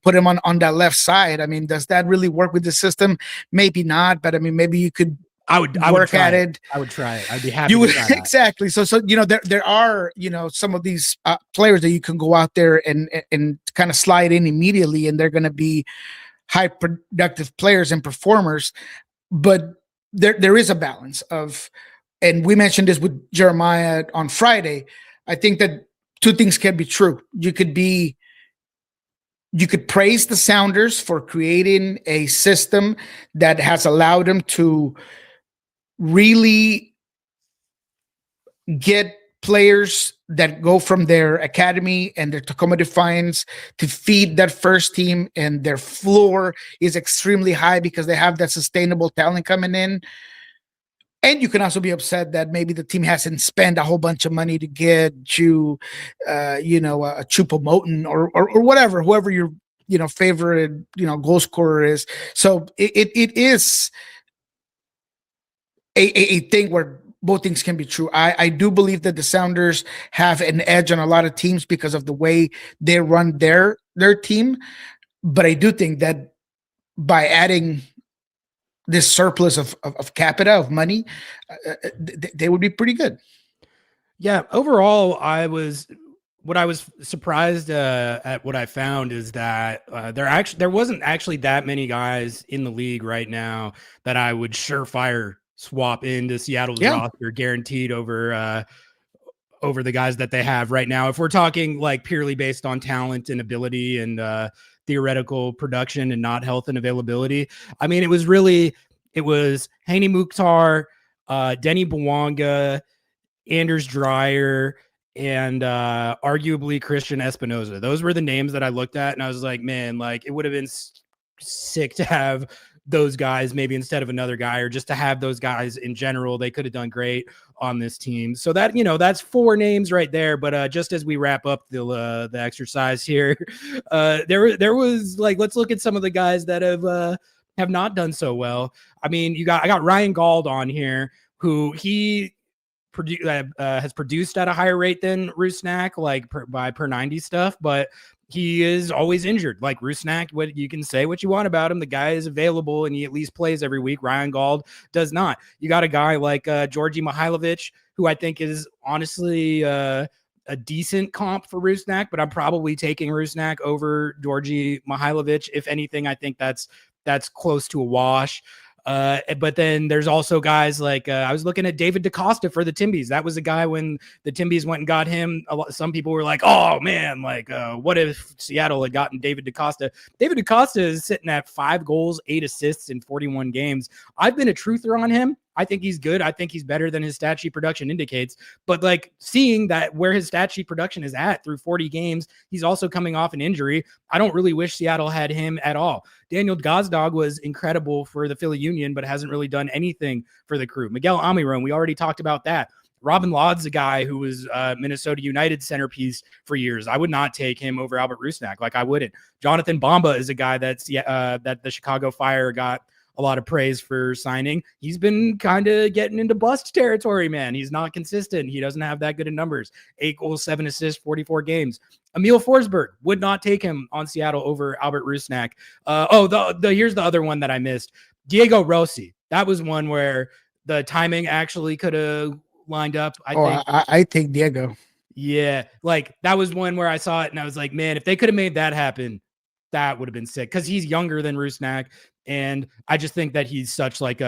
put him on that left side. I mean, does that really work with the system? Maybe not, but I mean, maybe you could. I would try it. I would try it. I'd be happy. You would exactly. So you know, there are, you know, some of these players that you can go out there and kind of slide in immediately, and they're going to be high productive players and performers. But there is a balance of, and we mentioned this with Jeremiah on Friday. I think that two things can be true. You could praise the Sounders for creating a system that has allowed them to really get players that go from their academy and their Tacoma Defiance to feed that first team, and their floor is extremely high because they have that sustainable talent coming in. And you can also be upset that maybe the team hasn't spent a whole bunch of money to get you, a Chupomotin or whatever, whoever your favorite goal scorer is. So it is a thing where both things can be true. I do believe that the Sounders have an edge on a lot of teams because of the way they run their team, but I do think that by adding this surplus of capita, of money, they would be pretty good. Yeah, overall, I was surprised at what I found is that there wasn't actually that many guys in the league right now that I would surefire swap into Seattle's roster guaranteed over the guys that they have right now. If we're talking like purely based on talent and ability and theoretical production and not health and availability, I mean, it was Hany Mukhtar, Denny Bwanga, Anders Dreyer, and arguably Christian Espinoza. Those were the names that I looked at, and I was like, man, like it would have been sick to have those guys maybe instead of another guy, or just to have those guys in general. They could have done great on this team. So that, that's four names right there. But just as we wrap up the exercise here, there was like, let's look at some of the guys that have not done so well. I mean, I got Ryan Gauld on here, who has produced at a higher rate than Rusnak, like per 90 stuff, but he is always injured. Like Rusnak, what you can say what you want about him, the guy is available and he at least plays every week. Ryan Gauld does not. You got a guy like Georgi Mihailovic, who I think is honestly a decent comp for Rusnak, but I'm probably taking Rusnak over Georgi Mihailovic. If anything, I think that's close to a wash. But then there's also guys like I was looking at David DaCosta for the Timbies. That was a guy when the Timbies went and got him. Some people were like, "Oh man, like what if Seattle had gotten David DaCosta?" David DaCosta is sitting at 5 goals, 8 assists in 41 games. I've been a truther on him. I think he's good. I think he's better than his stat sheet production indicates. But like seeing that where his stat sheet production is at through 40 games, he's also coming off an injury. I don't really wish Seattle had him at all. Daniel Gazdag was incredible for the Philly Union, but hasn't really done anything for the Crew. Miguel Almiron, we already talked about that. Robin Laud's a guy who was Minnesota United centerpiece for years. I would not take him over Albert Rusnak. Like I wouldn't. Jonathan Bamba is a guy that the Chicago Fire got a lot of praise for signing. He's been kind of getting into bust territory, man. He's not consistent. He doesn't have that good of numbers. 8 goals, 7 assists, 44 games. Emil Forsberg, would not take him on Seattle over Albert Rusnak. Here's the other one that I missed. Diego Rossi. That was one where the timing actually could have lined up. I think Diego. Yeah, like that was one where I saw it and I was like, man, if they could have made that happen, that would have been sick, because he's younger than Rusnak. And I just think that he's such like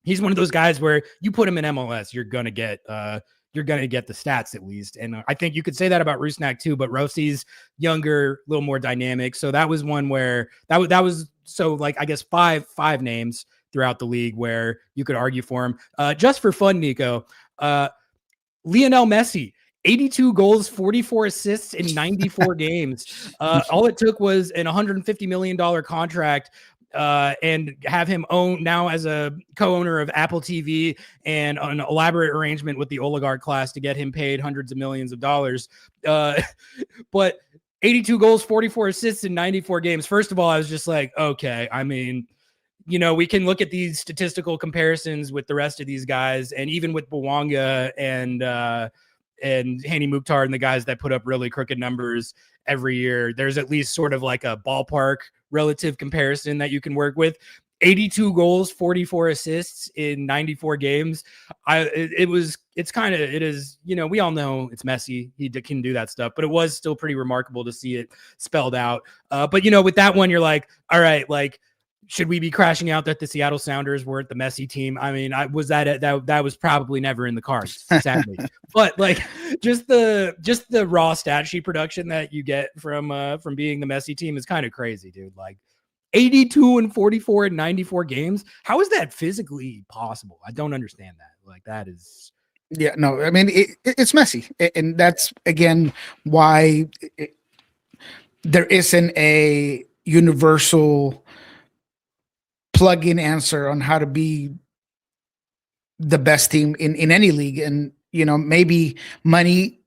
he's one of those guys where you put him in MLS, you're going to get the stats at least. And I think you could say that about Rusnak too, but Rossi's younger, a little more dynamic. So that was one where that was so like, I guess five names throughout the league where you could argue for him. Just for fun, Nico, Lionel Messi, 82 goals, 44 assists in 94 games. All it took was an $150 million contract and have him own now as a co-owner of Apple TV and an elaborate arrangement with the oligarch class to get him paid hundreds of millions of dollars. But 82 goals, 44 assists in 94 games. First of all, I was just like, okay, I mean, we can look at these statistical comparisons with the rest of these guys, and even with Bwanga and Hany Mukhtar and the guys that put up really crooked numbers every year, there's at least sort of like a ballpark relative comparison that you can work with. 82 goals, 44 assists in 94 games. We all know it's Messi. He can do that stuff, but it was still pretty remarkable to see it spelled out. But with that one, you're like, all right, like should we be crashing out that the Seattle Sounders weren't the Messi team? I mean, that was probably never in the cards, sadly. But like just the raw stat sheet production that you get from being the Messi team is kind of crazy, dude. Like 82 and 44 and 94 games. How is that physically possible? I don't understand that. Like that is. Yeah, no, I mean it's messy, and that's again why there isn't a universal plug-in answer on how to be the best team in any league. And maybe money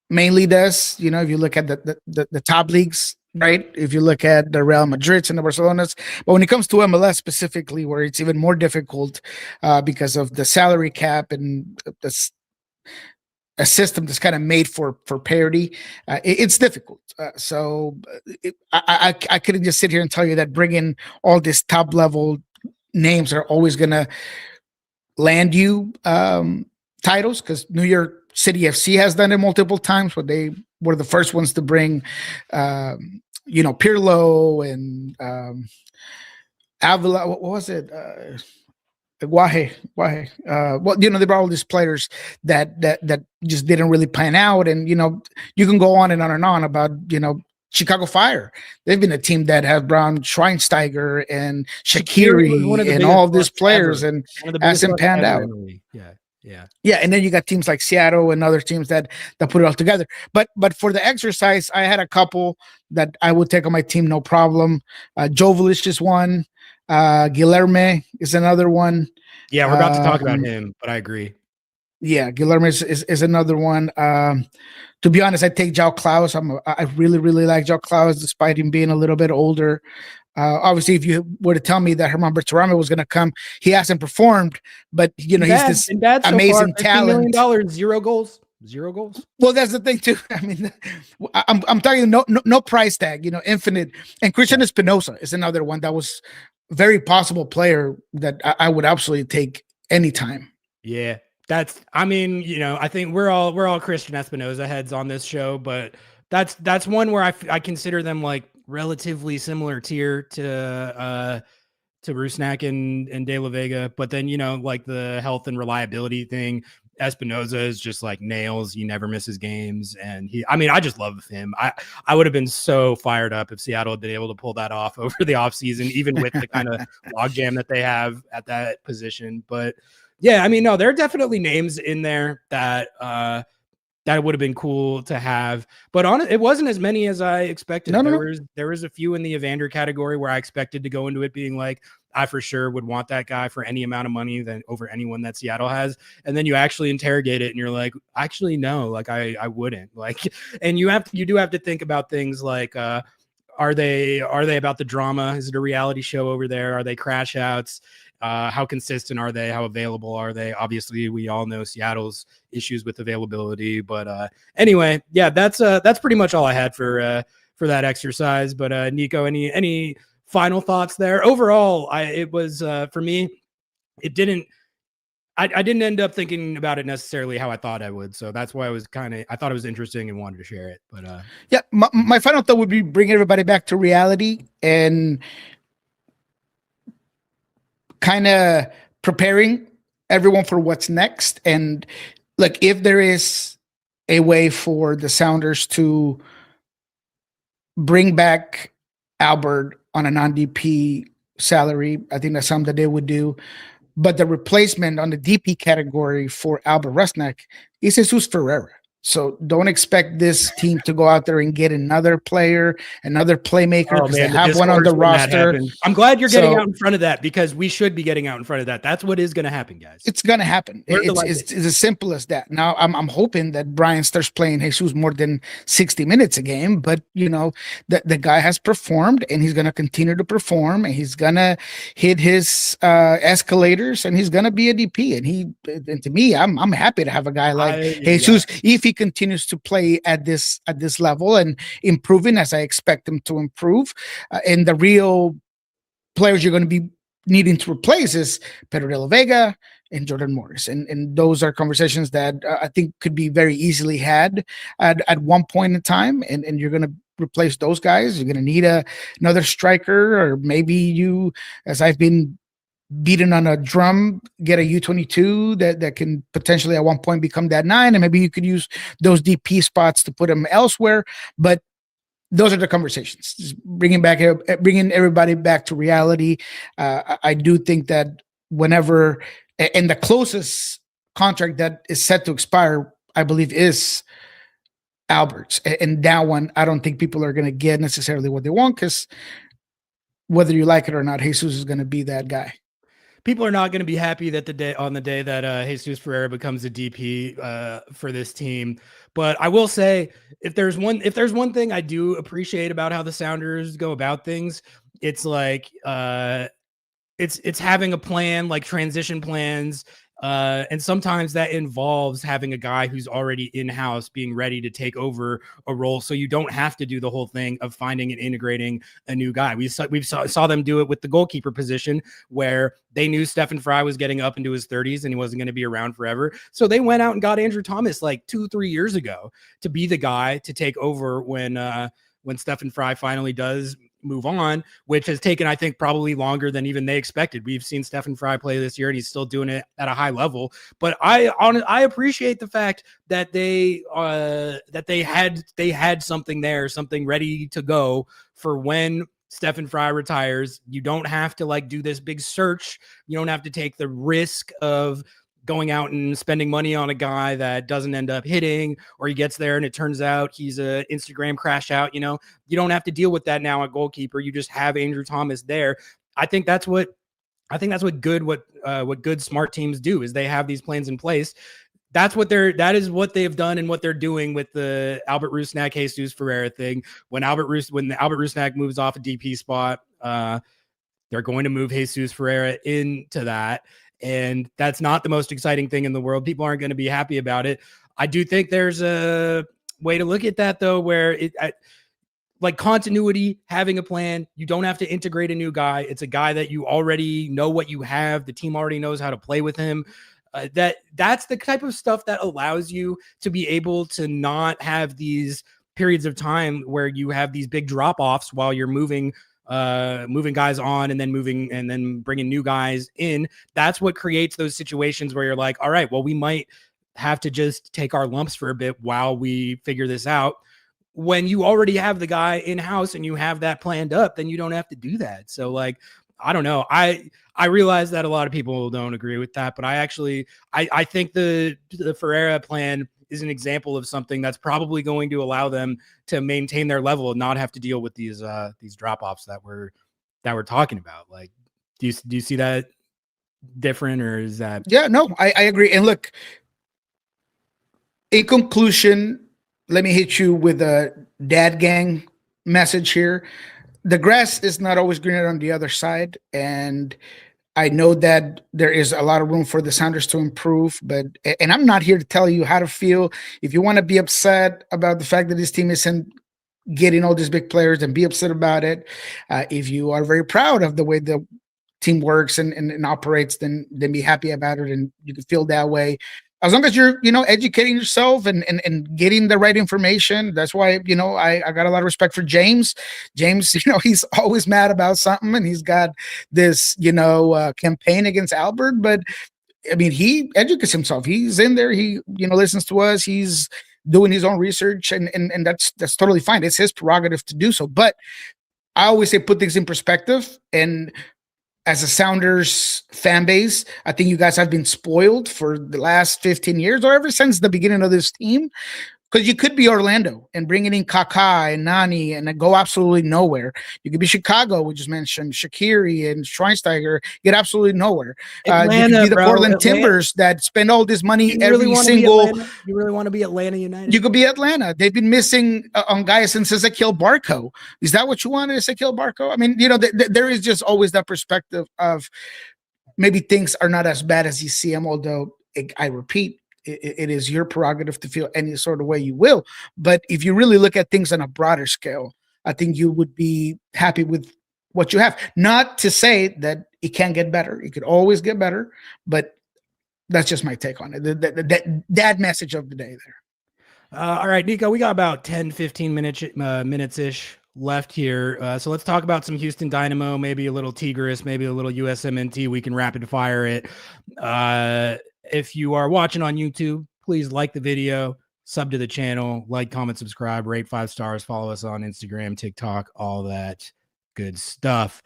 mainly does. If you look at the top leagues, right? If you look at the Real Madrids and the Barcelonas, but when it comes to MLS specifically, where it's even more difficult because of the salary cap and a system that's kind of made for parity, it's difficult. I couldn't just sit here and tell you that bringing all these top level names are always going to land you titles, because New York City FC has done it multiple times, but they were the first ones to bring Pirlo and Avila. What was it? Guaje. Well, they brought all these players that just didn't really pan out, and you can go on and on and on about Chicago Fire. They've been a team that have brought Schweinsteiger and Shaqiri and all of these players, and hasn't panned out. Yeah, and then you got teams like Seattle and other teams that put it all together. But for the exercise, I had a couple that I would take on my team, no problem. Joveljic is one. Guilherme is another one. Yeah, we're about to talk about him, but I agree. Yeah, Guilherme is another one. To be honest, I take João Klaus. I really, really like João Klaus, despite him being a little bit older. Obviously, if you were to tell me that Herman Berterame was going to come, he hasn't performed, but he's this amazing talent. $15 million, zero goals. Well, that's the thing too. I mean, I'm talking no price tag. Infinite. And Christian Espinosa is another one that was a very possible player that I would absolutely take anytime. Yeah. I think we're all Christian Espinosa heads on this show, but that's one where I consider them like relatively similar tier to Rusnak and De La Vega. But then, like the health and reliability thing, Espinosa is just like nails. He never misses games. And I just love him. I would have been so fired up if Seattle had been able to pull that off over the offseason, even with the kind of logjam that they have at that position. But yeah, no, there are definitely names in there that would have been cool to have, but it wasn't as many as I expected. There was a few in the Evander category where I expected to go into it being like, I for sure would want that guy for any amount of money than over anyone that Seattle has. And then you actually interrogate it and you're like, actually, no, like I wouldn't like, and you do have to think about things like, are they about the drama? Is it a reality show over there? Are they crash outs? How consistent are they? How available are they? Obviously, we all know Seattle's issues with availability, but anyway, yeah, that's pretty much all I had for that exercise. But Nico, any final thoughts there? Overall, it was for me, it didn't. I didn't end up thinking about it necessarily how I thought I would, so that's why I thought it was interesting and wanted to share it. But yeah, my final thought would be bring everybody back to reality and kind of preparing everyone for what's next. And like, if there is a way for the Sounders to bring back Albert on a non-DP salary, I think that's something that they would do. But the replacement on the DP category for Albert Rusnak is Jesus Ferreira. So don't expect this team to go out there and get another player, another playmaker, because they have one on the roster. I'm glad you're getting out in front of that, because we should be getting out in front of that. That's what is going to happen, guys. It's going to happen. It's as simple as that. Now, I'm hoping that Brian starts playing Jesus more than 60 minutes a game, but the guy has performed, and he's going to continue to perform, and he's going to hit his escalators, and he's going to be a DP. And to me, I'm happy to have a guy like Jesus, if he continues to play at this level and improving as I expect him to improve. And the real players you're going to be needing to replace is Pedro de la Vega and Jordan Morris. And those are conversations that I think could be very easily had at one point in time. And you're going to replace those guys. You're going to need another striker, or maybe you, as I've been beaten on a drum, get a U22 that can potentially at one point become that 9, and maybe you could use those DP spots to put them elsewhere. But those are the conversations. Just bringing everybody back to reality. I do think that whenever, and the closest contract that is set to expire, I believe, is Albert's, and that one I don't think people are going to get necessarily what they want, because whether you like it or not, Jesus is going to be that guy. People are not going to be happy that the day that Jesus Ferreira becomes a DP for this team. But I will say, if there's one thing I do appreciate about how the Sounders go about things, it's like it's having a plan, like transition plans. And sometimes that involves having a guy who's already in-house being ready to take over a role, so you don't have to do the whole thing of finding and integrating a new guy. We saw them do it with the goalkeeper position, where they knew Stefan Frei was getting up into his 30s and he wasn't going to be around forever. So they went out and got Andrew Thomas like 2-3 years ago to be the guy to take over when Stefan Frei finally does move on, which has taken, I think, probably longer than even they expected. We've seen Stefan Frei play this year, and he's still doing it at a high level. But I appreciate the fact that they had something there, something ready to go for when Stefan Frei retires. You don't have to like do this big search. You don't have to take the risk of going out and spending money on a guy that doesn't end up hitting, or he gets there and it turns out he's a Instagram crash out. You don't have to deal with that now at goalkeeper. You just have Andrew Thomas there. I think that's what good smart teams do, is they have these plans in place. That is what they've done and what they're doing with the Albert Rusnak, Jesus Ferreira thing. When Albert Rusnak moves off a DP spot, they're going to move Jesus Ferreira into that. And that's not the most exciting thing in the world. People aren't going to be happy about it. I do think there's a way to look at that, though, where like continuity, having a plan. You don't have to integrate a new guy. It's a guy that you already know what you have. The team already knows how to play with him. That's the type of stuff that allows you to be able to not have these periods of time where you have these big drop-offs while you're moving guys on and then bringing new guys in. That's what creates those situations where you're like, all right, well, we might have to just take our lumps for a bit while we figure this out. When you already have the guy in house and you have that planned up, then you don't have to do that. So like, I don't know. I realize that a lot of people don't agree with that, but I think the Ferreira plan is an example of something that's probably going to allow them to maintain their level and not have to deal with these drop-offs that we're talking about. Like, do you see that different, or is that? Yeah, no, I agree. And look, in conclusion, let me hit you with a dad gang message here. The grass is not always greener on the other side, and I know that there is a lot of room for the Sounders to improve, and I'm not here to tell you how to feel. If you want to be upset about the fact that this team isn't getting all these big players, then be upset about it. If you are very proud of the way the team works and operates, then be happy about it, and you can feel that way. As long as you're, educating yourself and getting the right information. That's why, I got a lot of respect for James. James, he's always mad about something, and he's got this, campaign against Albert. But I mean, he educates himself. He's in there. He, listens to us. He's doing his own research, and that's totally fine. It's his prerogative to do so. But I always say, put things in perspective. And as a Sounders fan base, I think you guys have been spoiled for the last 15 years, or ever since the beginning of this team. Because you could be Orlando and bringing in Kaká and Nani and go absolutely nowhere. You could be Chicago, we just mentioned, Shaqiri and Schweinsteiger, get absolutely nowhere. You could be the Portland Timbers that spend all this money every single. You really want to be Atlanta United? You could be Atlanta. They've been missing on guys since Ezequiel Barco. Is that what you want, Ezequiel Barco? I mean, there is just always that perspective of maybe things are not as bad as you see them, although I repeat, it is your prerogative to feel any sort of way you will. But if you really look at things on a broader scale, I think you would be happy with what you have. Not to say that it can't get better. It could always get better, but that's just my take on it. That message of the day there. All right, Nico, we got about 10, 15 minutes-ish left here. So let's talk about some Houston Dynamo, maybe a little Tigres, maybe a little USMNT. We can rapid fire it. If you are watching on YouTube, please like the video, sub to the channel, like, comment, subscribe, rate 5 stars, follow us on Instagram, TikTok, all that good stuff.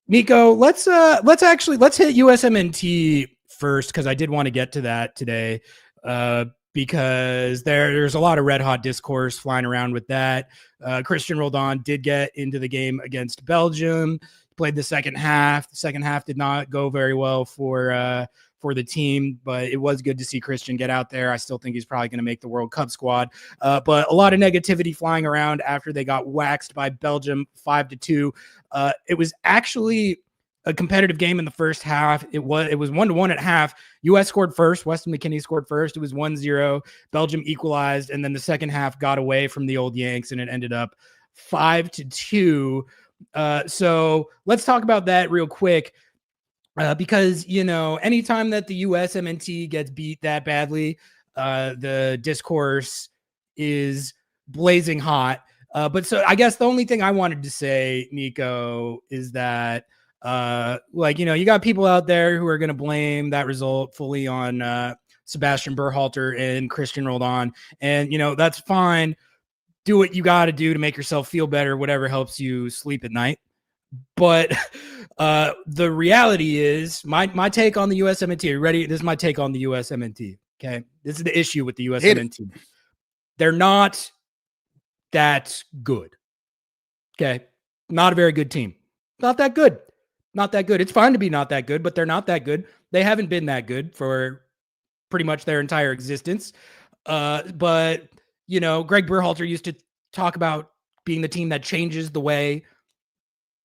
Nico, let's hit USMNT first, because I did want to get to that today. Because there's a lot of red hot discourse flying around with that. Christian Roldan did get into the game against Belgium, played the second half. The second half did not go very well for the team, but it was good to see Christian get out there. I still think he's probably going to make the World Cup squad. But a lot of negativity flying around after they got waxed by Belgium 5-2. It was actually a competitive game in the first half. It was 1-1 at half. US scored first. Weston McKennie scored first. It was 1-0. Belgium equalized, and then the second half got away from the old Yanks, and it ended up 5-2. So let's talk about that real quick, because anytime that the USMNT gets beat that badly, the discourse is blazing hot. But so I guess the only thing I wanted to say, Nico, is that you got people out there who are going to blame that result fully on Sebastian Berhalter and Christian Roldan, and that's fine. Do what you got to do to make yourself feel better, whatever helps you sleep at night. But the reality is, my take on the USMNT. Are you ready? This is my take on the USMNT. Okay, this is the issue with the USMNT. They're not that good. Okay, not a very good team. Not that good. Not that good. It's fine to be not that good, but they're not that good. They haven't been that good for pretty much their entire existence. But Greg Berhalter used to talk about being the team that changes the way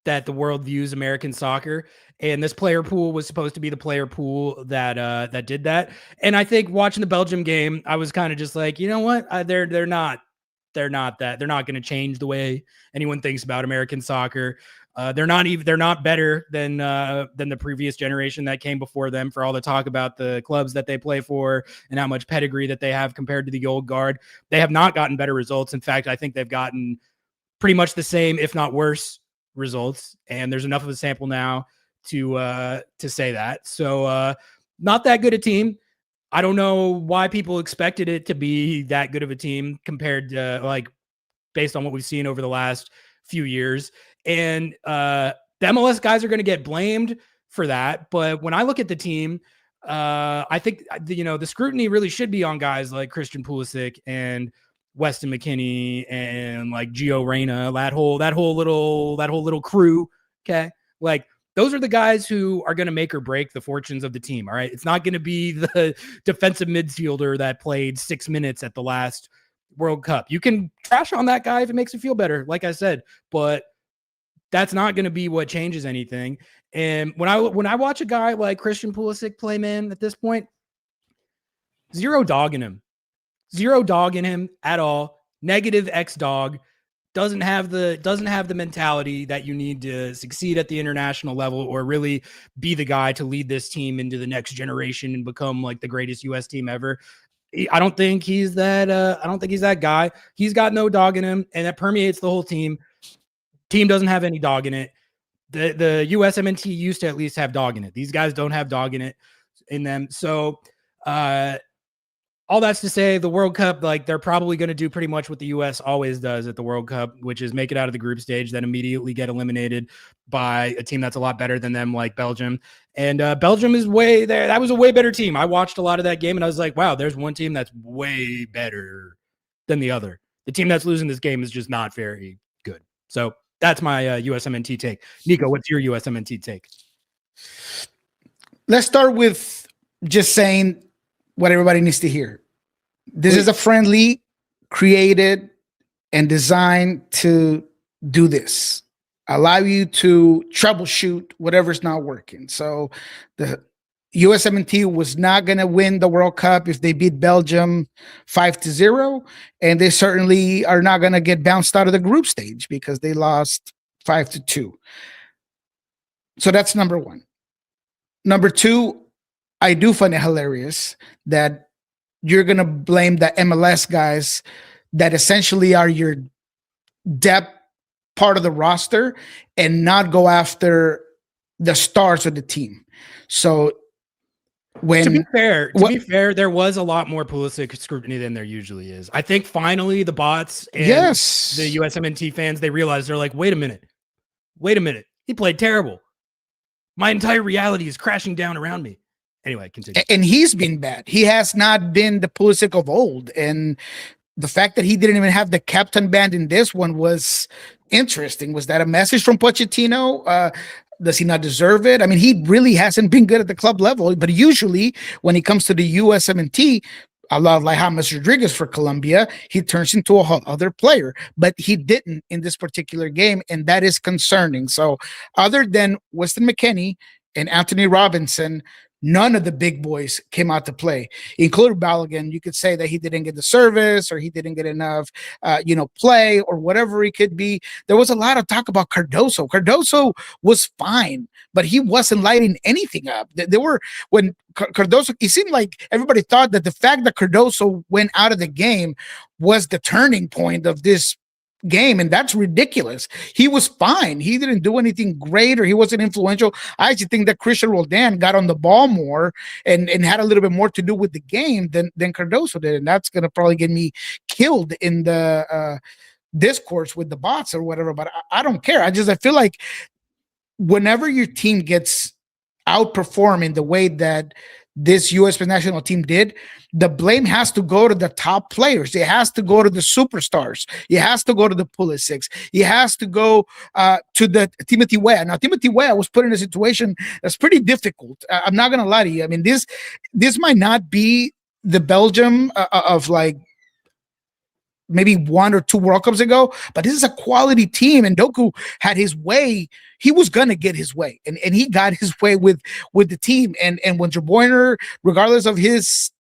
that the world views American soccer. And this player pool was supposed to be the player pool that did that. And I think watching the Belgium game, I was kind of just like, you know what? They're not that. They're not going to change the way anyone thinks about American soccer. They're not better than the previous generation that came before them, for all the talk about the clubs that they play for and how much pedigree that they have compared to the old guard. They have not gotten better results. In fact, I think they've gotten pretty much the same, if not worse, results. And there's enough of a sample now to say that. So not that good a team. I don't know why people expected it to be that good of a team compared to based on what we've seen over the last few years. And the MLS guys are going to get blamed for that. But when I look at the team, I think the scrutiny really should be on guys like Christian Pulisic and Weston McKennie and like Gio Reyna, that whole little crew. Okay, those are the guys who are going to make or break the fortunes of the team. All right, it's not going to be the defensive midfielder that played 6 minutes at the last World Cup. You can trash on that guy if it makes you feel better, like I said, but that's not going to be what changes anything. And when I watch a guy like Christian Pulisic play, man, at this point, zero dog in him at all. Negative X dog. Doesn't have the mentality that you need to succeed at the international level or really be the guy to lead this team into the next generation and become like the greatest US team ever. I don't think he's that. I don't think he's that guy. He's got no dog in him, and that permeates the whole team. Team doesn't have any dog in it. The USMNT used to at least have dog in it. These guys don't have dog in them. So all that's to say, the World Cup, they're probably going to do pretty much what the US always does at the World Cup, which is make it out of the group stage, then immediately get eliminated by a team that's a lot better than them, like Belgium. And Belgium is way there. That was a way better team. I watched a lot of that game and I was like, wow, there's one team that's way better than the other. The team that's losing this game is just not very good. So that's my USMNT take. Nico, what's your USMNT take? Let's start with just saying what everybody needs to hear. This is a friendly created and designed to do this, allow you to troubleshoot whatever's not working. So the USMNT was not going to win the World Cup if they beat Belgium 5-0, and they certainly are not going to get bounced out of the group stage because they lost 5-2. So that's number one. Number two, I do find it hilarious that you're going to blame the MLS guys that essentially are your depth part of the roster and not go after the stars of the team. So to be fair, there was a lot more Pulisic scrutiny than there usually is. I think finally the bots and the USMNT fans, they realized, they're like, wait a minute. He played terrible. My entire reality is crashing down around me. Anyway, continue. And he's been bad. He has not been the Pulisic of old. And the fact that he didn't even have the captain band in this one was interesting. Was that a message from Pochettino? Does he not deserve it? I mean, he really hasn't been good at the club level, but usually when he comes to the USMNT, a lot like James Rodriguez for Colombia, he turns into a whole other player, but he didn't in this particular game, and that is concerning. So other than Weston McKennie and Anthony Robinson, none of the big boys came out to play, including Balogun. You could say that he didn't get the service or he didn't get enough, play or whatever it could be. There was a lot of talk about Cardoso. Cardoso was fine, but he wasn't lighting anything up. When Cardoso, it seemed like everybody thought that the fact that Cardoso went out of the game was the turning point of this game, and that's ridiculous. He was fine. He didn't do anything great, or he wasn't influential. I actually think that Christian Roldan got on the ball more and had a little bit more to do with the game than Cardoso did, and that's going to probably get me killed in the discourse with the bots or whatever, but I don't care. I feel like whenever your team gets outperformed in the way that this U.S. national team did, the blame has to go to the top players. It has to go to the superstars. It has to go to the Pulisic. It has to go to the Timothy Weah. Now, Timothy Weah was put in a situation that's pretty difficult. I'm not going to lie to you. I mean, this might not be the Belgium of like maybe 1 or 2 World Cups ago, but this is a quality team, and Doku had his way. He was going to get his way, and he got his way with the team. And when De Bruyne, regardless of his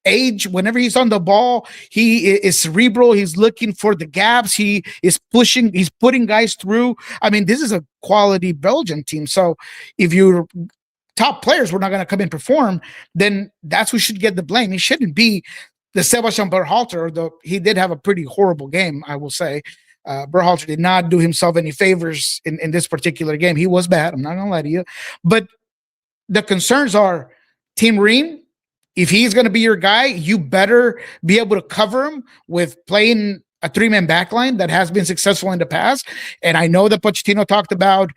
age, whenever he's on the ball, he is cerebral. He's looking for the gaps. He is pushing. He's putting guys through. I mean, this is a quality Belgian team. So if your top players were not going to come and perform, then that's who should get the blame. It shouldn't be the Sebastian Berhalter, though he did have a pretty horrible game, I will say. Berhalter did not do himself any favors in this particular game. He was bad. I'm not going to lie to you. But the concerns are Tim Ream. If he's going to be your guy, you better be able to cover him with playing a 3-man backline that has been successful in the past. And I know that Pochettino talked about,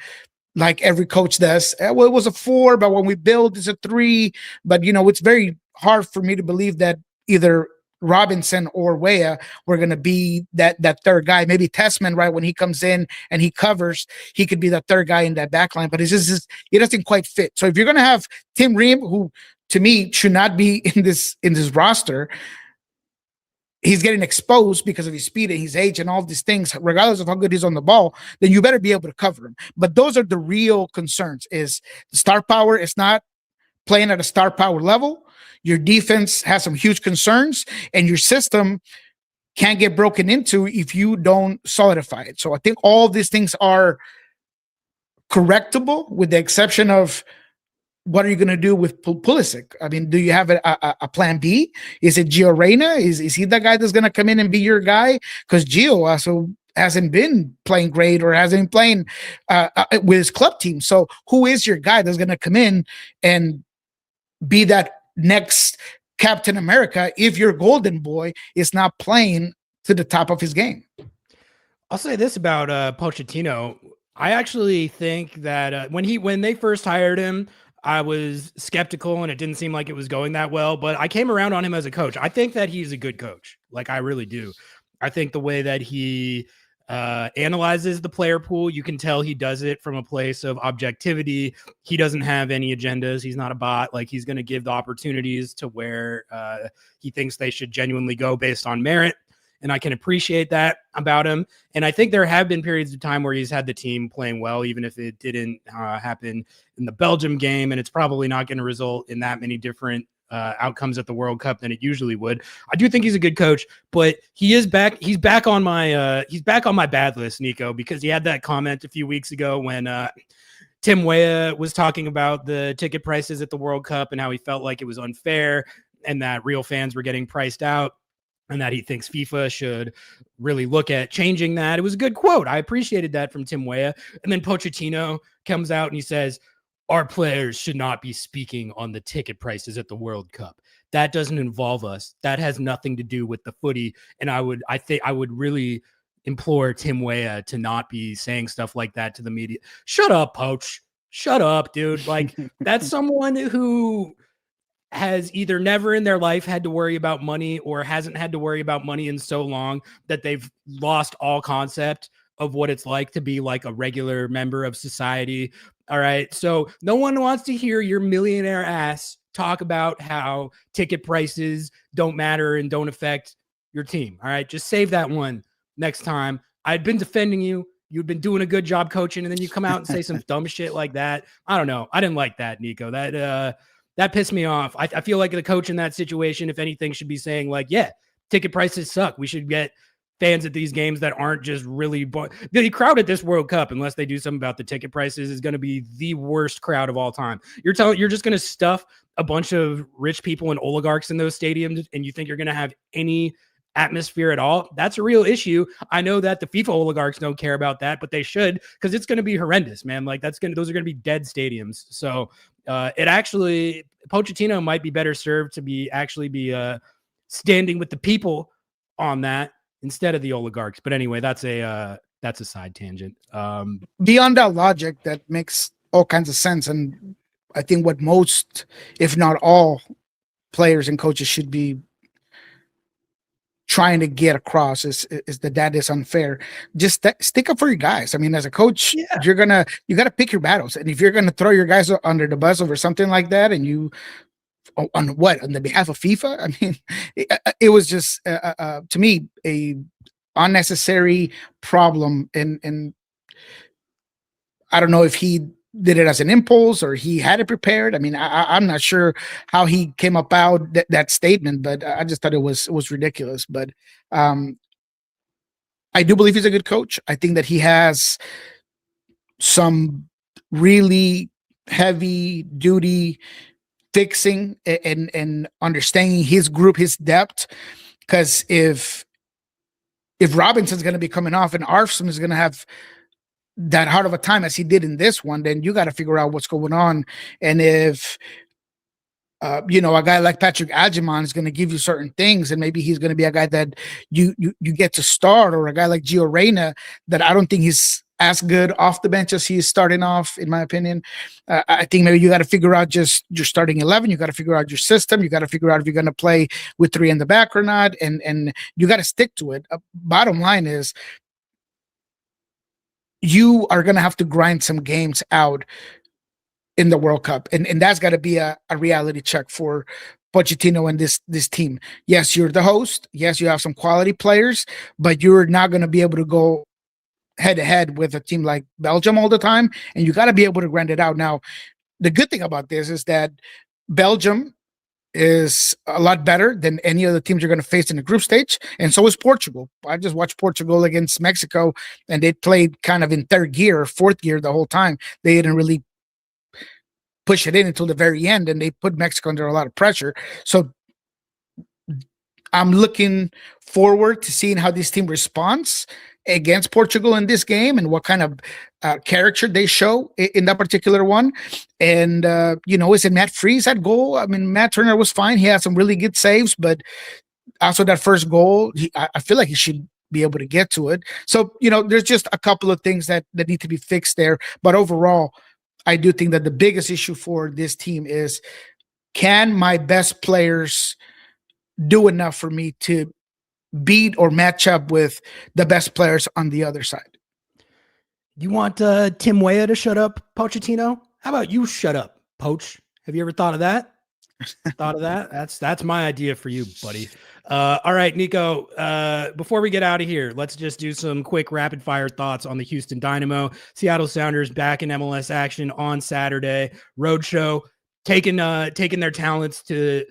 like every coach does, well, it was a 4, but when we build, it's a 3. But, it's very hard for me to believe that either Robinson or Weah were going to be that third guy. Maybe Tessman, right, when he comes in and he covers, he could be the third guy in that back line, but it doesn't quite fit. So if you're going to have Tim Ream, who to me should not be in this roster, he's getting exposed because of his speed and his age and all these things, regardless of how good he's on the ball, then you better be able to cover him. But those are the real concerns. Is the star power is not playing at a star power level. Your defense has some huge concerns, and your system can't get broken into if you don't solidify it. So I think all these things are correctable, with the exception of what are you going to do with Pulisic? I mean, do you have a plan B? Is it Gio Reyna? Is he the guy that's going to come in and be your guy? Because Gio also hasn't been playing great, or hasn't been playing with his club team. So who is your guy that's going to come in and be that next Captain America if your golden boy is not playing to the top of his game? I'll say this about Pochettino. I actually think that when they first hired him, I was skeptical and it didn't seem like it was going that well, but I came around on him as a coach. I think that he's a good coach. Like, I really do. I think the way that he analyzes the player pool, you can tell he does it from a place of objectivity. He doesn't have any agendas. He's not a bot. Like, he's going to give the opportunities to where he thinks they should genuinely go based on merit. And I can appreciate that about him. And I think there have been periods of time where he's had the team playing well, even if it didn't happen in the Belgium game. And it's probably not going to result in that many different outcomes at the World Cup than it usually would. I do think he's a good coach, but he is back. He's back on my bad list, Nico, because he had that comment a few weeks ago when Tim Weah was talking about the ticket prices at the World Cup and how he felt like it was unfair. and that real fans were getting priced out, and that he thinks FIFA should really look at changing that. It was a good quote. I appreciated that from Tim Weah. And then Pochettino comes out and he says, our players should not be speaking on the ticket prices at the World Cup. That doesn't involve us. That has nothing to do with the footy. And I would really implore Tim Weah to not be saying stuff like that to the media. Shut up, Poach. Shut up, dude. Like, that's someone who has either never in their life had to worry about money or hasn't had to worry about money in so long that they've lost all concept of what it's like to be like a regular member of society. All right. So no one wants to hear your millionaire ass talk about how ticket prices don't matter and don't affect your team. All right. Just save that one next time. I'd been defending you. You'd been doing a good job coaching, and then you come out and say some dumb shit like that. I don't know. I didn't like that, Nico. That pissed me off. I feel like the coach in that situation, if anything, should be saying like, yeah, ticket prices suck. We should get fans at these games that aren't just really the crowd at this World Cup, unless they do something about the ticket prices, is going to be the worst crowd of all time. You're just going to stuff a bunch of rich people and oligarchs in those stadiums, and you think you're going to have any atmosphere at all? That's a real issue. I know that the FIFA oligarchs don't care about that, but they should, because it's going to be horrendous, man. Like those are going to be dead stadiums. So Pochettino might be better served to be standing with the people on that instead of the oligarchs. But anyway, that's a side tangent. Beyond that logic, that makes all kinds of sense. And I think what most, if not all, players and coaches should be trying to get across is that is unfair. Just stick up for your guys. I mean, as a coach, you got to pick your battles. And if you're going to throw your guys under the bus over something like that, and you on the behalf of FIFA, I mean, it was just to me a unnecessary problem. And I don't know if he did it as an impulse or he had it prepared. I mean, I'm not sure how he came about that statement, but I just thought it was ridiculous. But I do believe he's a good coach. I think that he has some really heavy duty fixing and understanding his group, his depth. Because if Robinson's going to be coming off and Arfson is going to have that hard of a time as he did in this one, then you got to figure out what's going on. And if a guy like Patrick Adjumon is going to give you certain things, and maybe he's going to be a guy that you get to start, or a guy like Gio Reyna that I don't think he's as good off the bench as he's starting off, in my opinion. I think maybe you got to figure out just your starting 11. You got to figure out your system. You got to figure out if you're going to play with 3 in the back or not, and you got to stick to it. Bottom line is, you are going to have to grind some games out in the World Cup. And that's got to be a reality check for Pochettino and this team. Yes, you're the host. Yes, you have some quality players, but you're not going to be able to go head-to-head with a team like Belgium all the time, and you got to be able to grind it out. Now, the good thing about this is that Belgium is a lot better than any of the teams you're going to face in the group stage, and so is Portugal. I just watched Portugal against Mexico, and they played kind of in third gear or fourth gear the whole time. They didn't really push it in until the very end, and they put Mexico under a lot of pressure. So I'm looking forward to seeing how this team responds against Portugal in this game, and what kind of character they show in that particular one. And is it Matt Freese at goal? I mean, Matt Turner was fine. He had some really good saves, but also that first goal, I feel like he should be able to get to it. So, there's just a couple of things that need to be fixed there. But overall, I do think that the biggest issue for this team is, can my best players do enough for me to beat or match up with the best players on the other side? You want Tim Weah to shut up, Pochettino? How about you shut up, Poach? Have you ever thought of that? That's my idea for you, buddy. All right, Nico, before we get out of here, let's just do some quick rapid fire thoughts on the Houston Dynamo. Seattle Sounders back in MLS action on Saturday. Roadshow, taking their talents to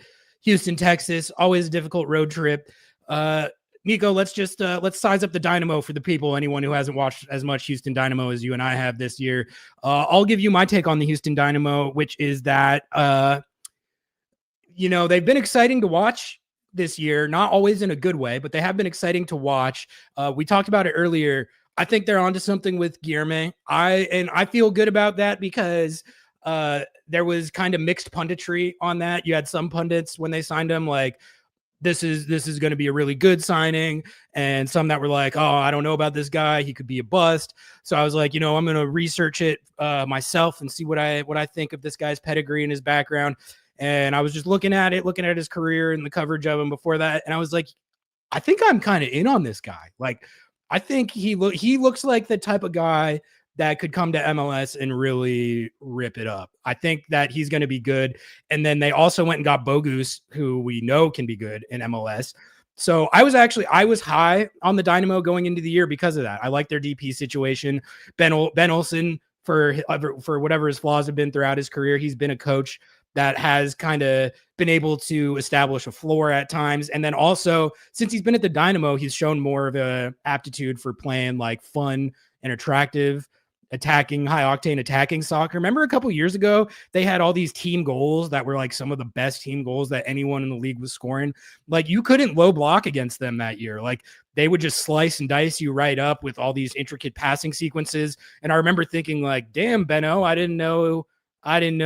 Houston, Texas. Always a difficult road trip. Nico, let's size up the Dynamo for the people, anyone who hasn't watched as much Houston Dynamo as you and I have this year. I'll give you my take on the Houston Dynamo, which is that they've been exciting to watch this year, not always in a good way, but they have been exciting to watch. We talked about it earlier. I think they're onto something with Guilherme. I feel good about that because there was kind of mixed punditry on that. You had some pundits when they signed him like, this is going to be a really good signing, and some that were like, oh, I don't know about this guy, he could be a bust. So I was like, I'm going to research it myself and see what I think of this guy's pedigree and his background. And I was just looking at his career and the coverage of him before that, and I was like, I think I'm kind of in on this guy. Like, I think he looks like the type of guy that could come to MLS and really rip it up. I think that he's going to be good. And then they also went and got Bogus, who we know can be good in MLS. So I was high on the Dynamo going into the year because of that. I like their DP situation. Ben Olsen, for whatever his flaws have been throughout his career, he's been a coach that has kind of been able to establish a floor at times. And then also, since he's been at the Dynamo, he's shown more of a aptitude for playing like fun and attractive high octane attacking soccer. Remember a couple years ago, they had all these team goals that were like some of the best team goals that anyone in the league was scoring. Like, you couldn't low block against them that year. Like, they would just slice and dice you right up with all these intricate passing sequences. And I remember thinking like, damn, Benno, I didn't know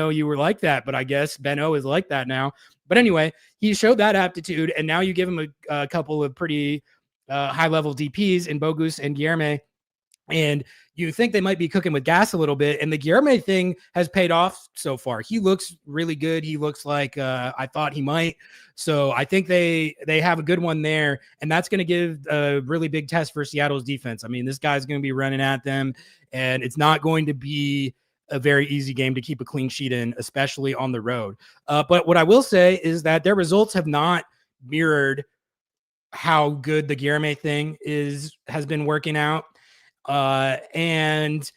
you were like that, but I guess Benno is like that now. But anyway, he showed that aptitude, and now you give him a couple of pretty high level DPs in Bogus and Guilherme, and you think they might be cooking with gas a little bit. And the Guilherme thing has paid off so far. He looks really good. He looks like I thought he might. So I think they have a good one there. And that's going to give a really big test for Seattle's defense. I mean, this guy's going to be running at them, and it's not going to be a very easy game to keep a clean sheet in, especially on the road. But what I will say is that their results have not mirrored how good the Guilherme thing has been working out. And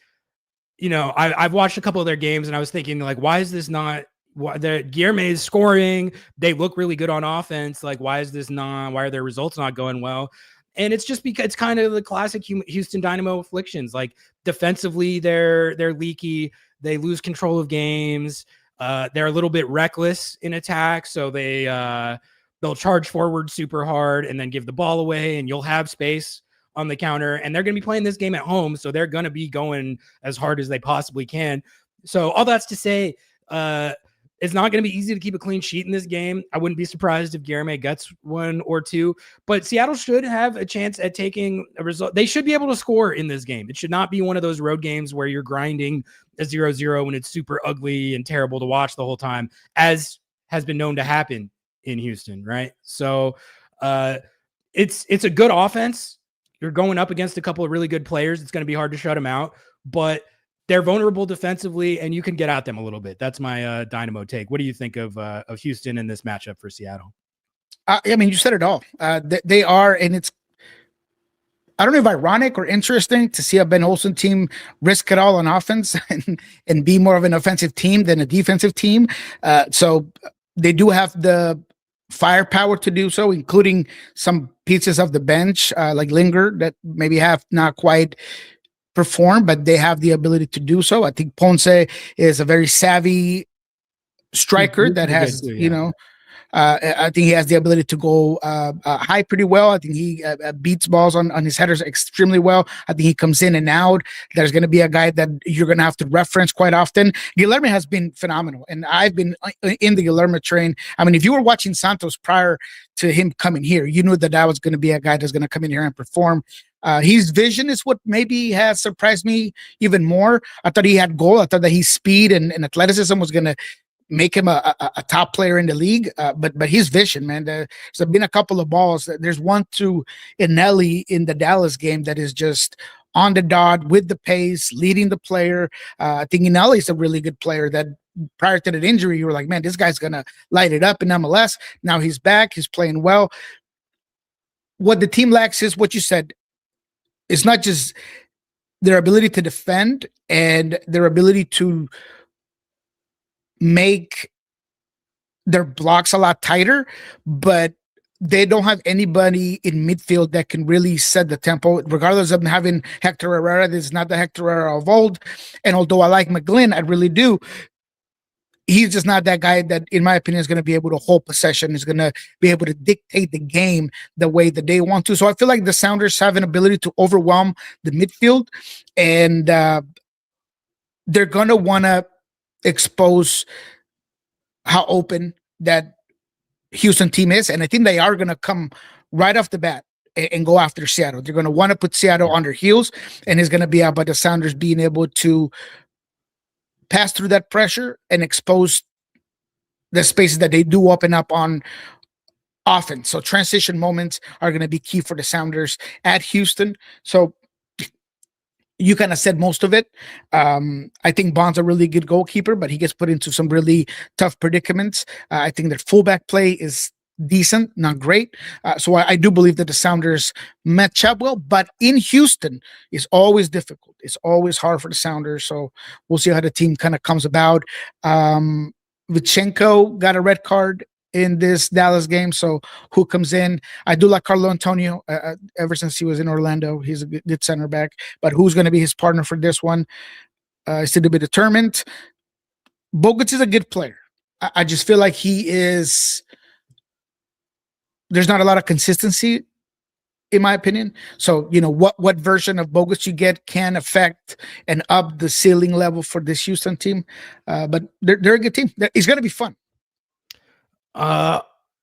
I've watched a couple of their games, and I was thinking like, why is this not? Guilherme is scoring. They look really good on offense. Like, why are their results not going well? And it's just because it's kind of the classic Houston Dynamo afflictions. Like, defensively, they're leaky. They lose control of games. They're a little bit reckless in attack, so they'll charge forward super hard and then give the ball away, and you'll have space on the counter. And they're going to be playing this game at home, so they're going to be going as hard as they possibly can. So all that's to say, it's not going to be easy to keep a clean sheet in this game. I wouldn't be surprised if Guilherme gets one or two, but Seattle should have a chance at taking a result. They should be able to score in this game. It should not be one of those road games where you're grinding a 0-0 when it's super ugly and terrible to watch the whole time, as has been known to happen in Houston, right? So it's a good offense. You're going up against a couple of really good players. It's going to be hard to shut them out, but they're vulnerable defensively, and you can get at them a little bit. That's my Dynamo take. What do you think of Houston in this matchup for Seattle? I mean, you said it all. They are, and it's, I don't know if ironic or interesting to see a Ben Olsen team risk it all on offense and be more of an offensive team than a defensive team. So they do have the firepower to do so, including some pieces of the bench like Linger that maybe have not quite perform, but they have the ability to do so. I think Ponce is a very savvy striker that has, too, yeah. I think he has the ability to go high pretty well. I think he beats balls on his headers extremely well. I think he comes in and out. There's going to be a guy that you're going to have to reference quite often. Guilherme has been phenomenal, and I've been in the Guilherme train. I mean, if you were watching Santos prior to him coming here, you knew that was going to be a guy that's going to come in here and perform. His vision is what maybe has surprised me even more. I thought he had goal. I thought that his speed and athleticism was going to make him a top player in the league. But his vision, man, there's been a couple of balls. There's one to Inelli in the Dallas game that is just on the dot with the pace, leading the player. I think Inelli is a really good player that prior to that injury, you were like, man, this guy's going to light it up in MLS. Now he's back. He's playing well. What the team lacks is what you said. It's not just their ability to defend and their ability to make their blocks a lot tighter, but they don't have anybody in midfield that can really set the tempo, regardless of having Hector Ferreira. This is not the Hector Ferreira of old. And although I like McGlynn, I really do, he's just not that guy that, in my opinion, is going to be able to hold possession, is going to be able to dictate the game the way that they want to. So I feel like the Sounders have an ability to overwhelm the midfield, and they're going to want to expose how open that Houston team is. And I think they are going to come right off the bat and go after Seattle. They're going to want to put Seattle on their heels, and it's going to be about the Sounders being able to pass through that pressure and expose the spaces that they do open up on offense. So transition moments are going to be key for the Sounders at Houston. So you kind of said most of it. I think Bond's a really good goalkeeper, but he gets put into some really tough predicaments. I think that fullback play is decent, not great. So I do believe that the Sounders match up well, but in Houston is always difficult. It's always hard for the Sounders. So we'll see how the team kind of comes about. Vichenko got a red card in this Dallas game. So who comes in? I do like Carlo Antonio ever since he was in Orlando. He's a good center back, but who's going to be his partner for this one? Is to be determined. Boguts is a good player. I just feel like there's not a lot of consistency, in my opinion. So, what version of Boguts you get can affect and up the ceiling level for this Houston team. But they're a good team. It's going to be fun.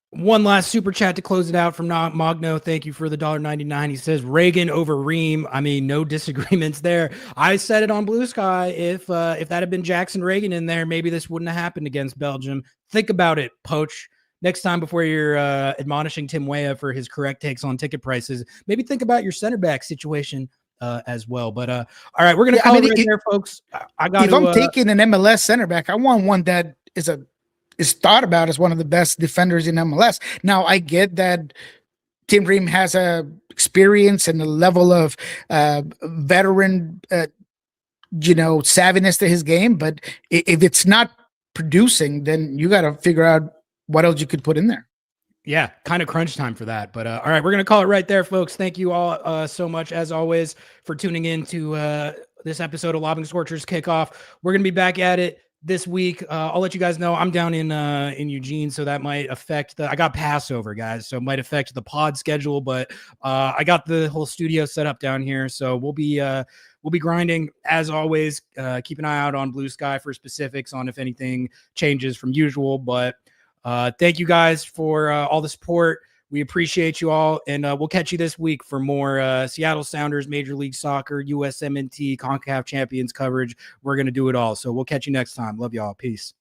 One last super chat to close it out from Magno. Thank you for the $1.99. He says Reagan over Ream. I mean, no disagreements there. I said it on Blue Sky. If that had been Jackson Reagan in there, maybe this wouldn't have happened against Belgium. Think about it, Poach. Next time before you're admonishing Tim Weah for his correct takes on ticket prices, maybe think about your center back situation as well. But all right, we're gonna call it right there, folks. If I'm taking an MLS center back, I want one that is thought about as one of the best defenders in MLS. Now, I get that Tim Ream has a experience and a level of veteran, savviness to his game, but if it's not producing, then you got to figure out what else you could put in there. Yeah, kind of crunch time for that. But all right, we're going to call it right there, folks. Thank you all so much, as always, for tuning in to this episode of Lobbing Scorchers Kickoff. We're going to be back at it this week. I'll let you guys know I'm down in Eugene, so that might affect I got Passover, guys, so it might affect the pod schedule, but I got the whole studio set up down here, so we'll be grinding as always. Keep an eye out on Blue Sky for specifics on if anything changes from usual, but thank you guys for all the support. We appreciate you all, and we'll catch you this week for more Seattle Sounders, Major League Soccer, USMNT, CONCACAF Champions coverage. We're going to do it all. So we'll catch you next time. Love y'all. Peace.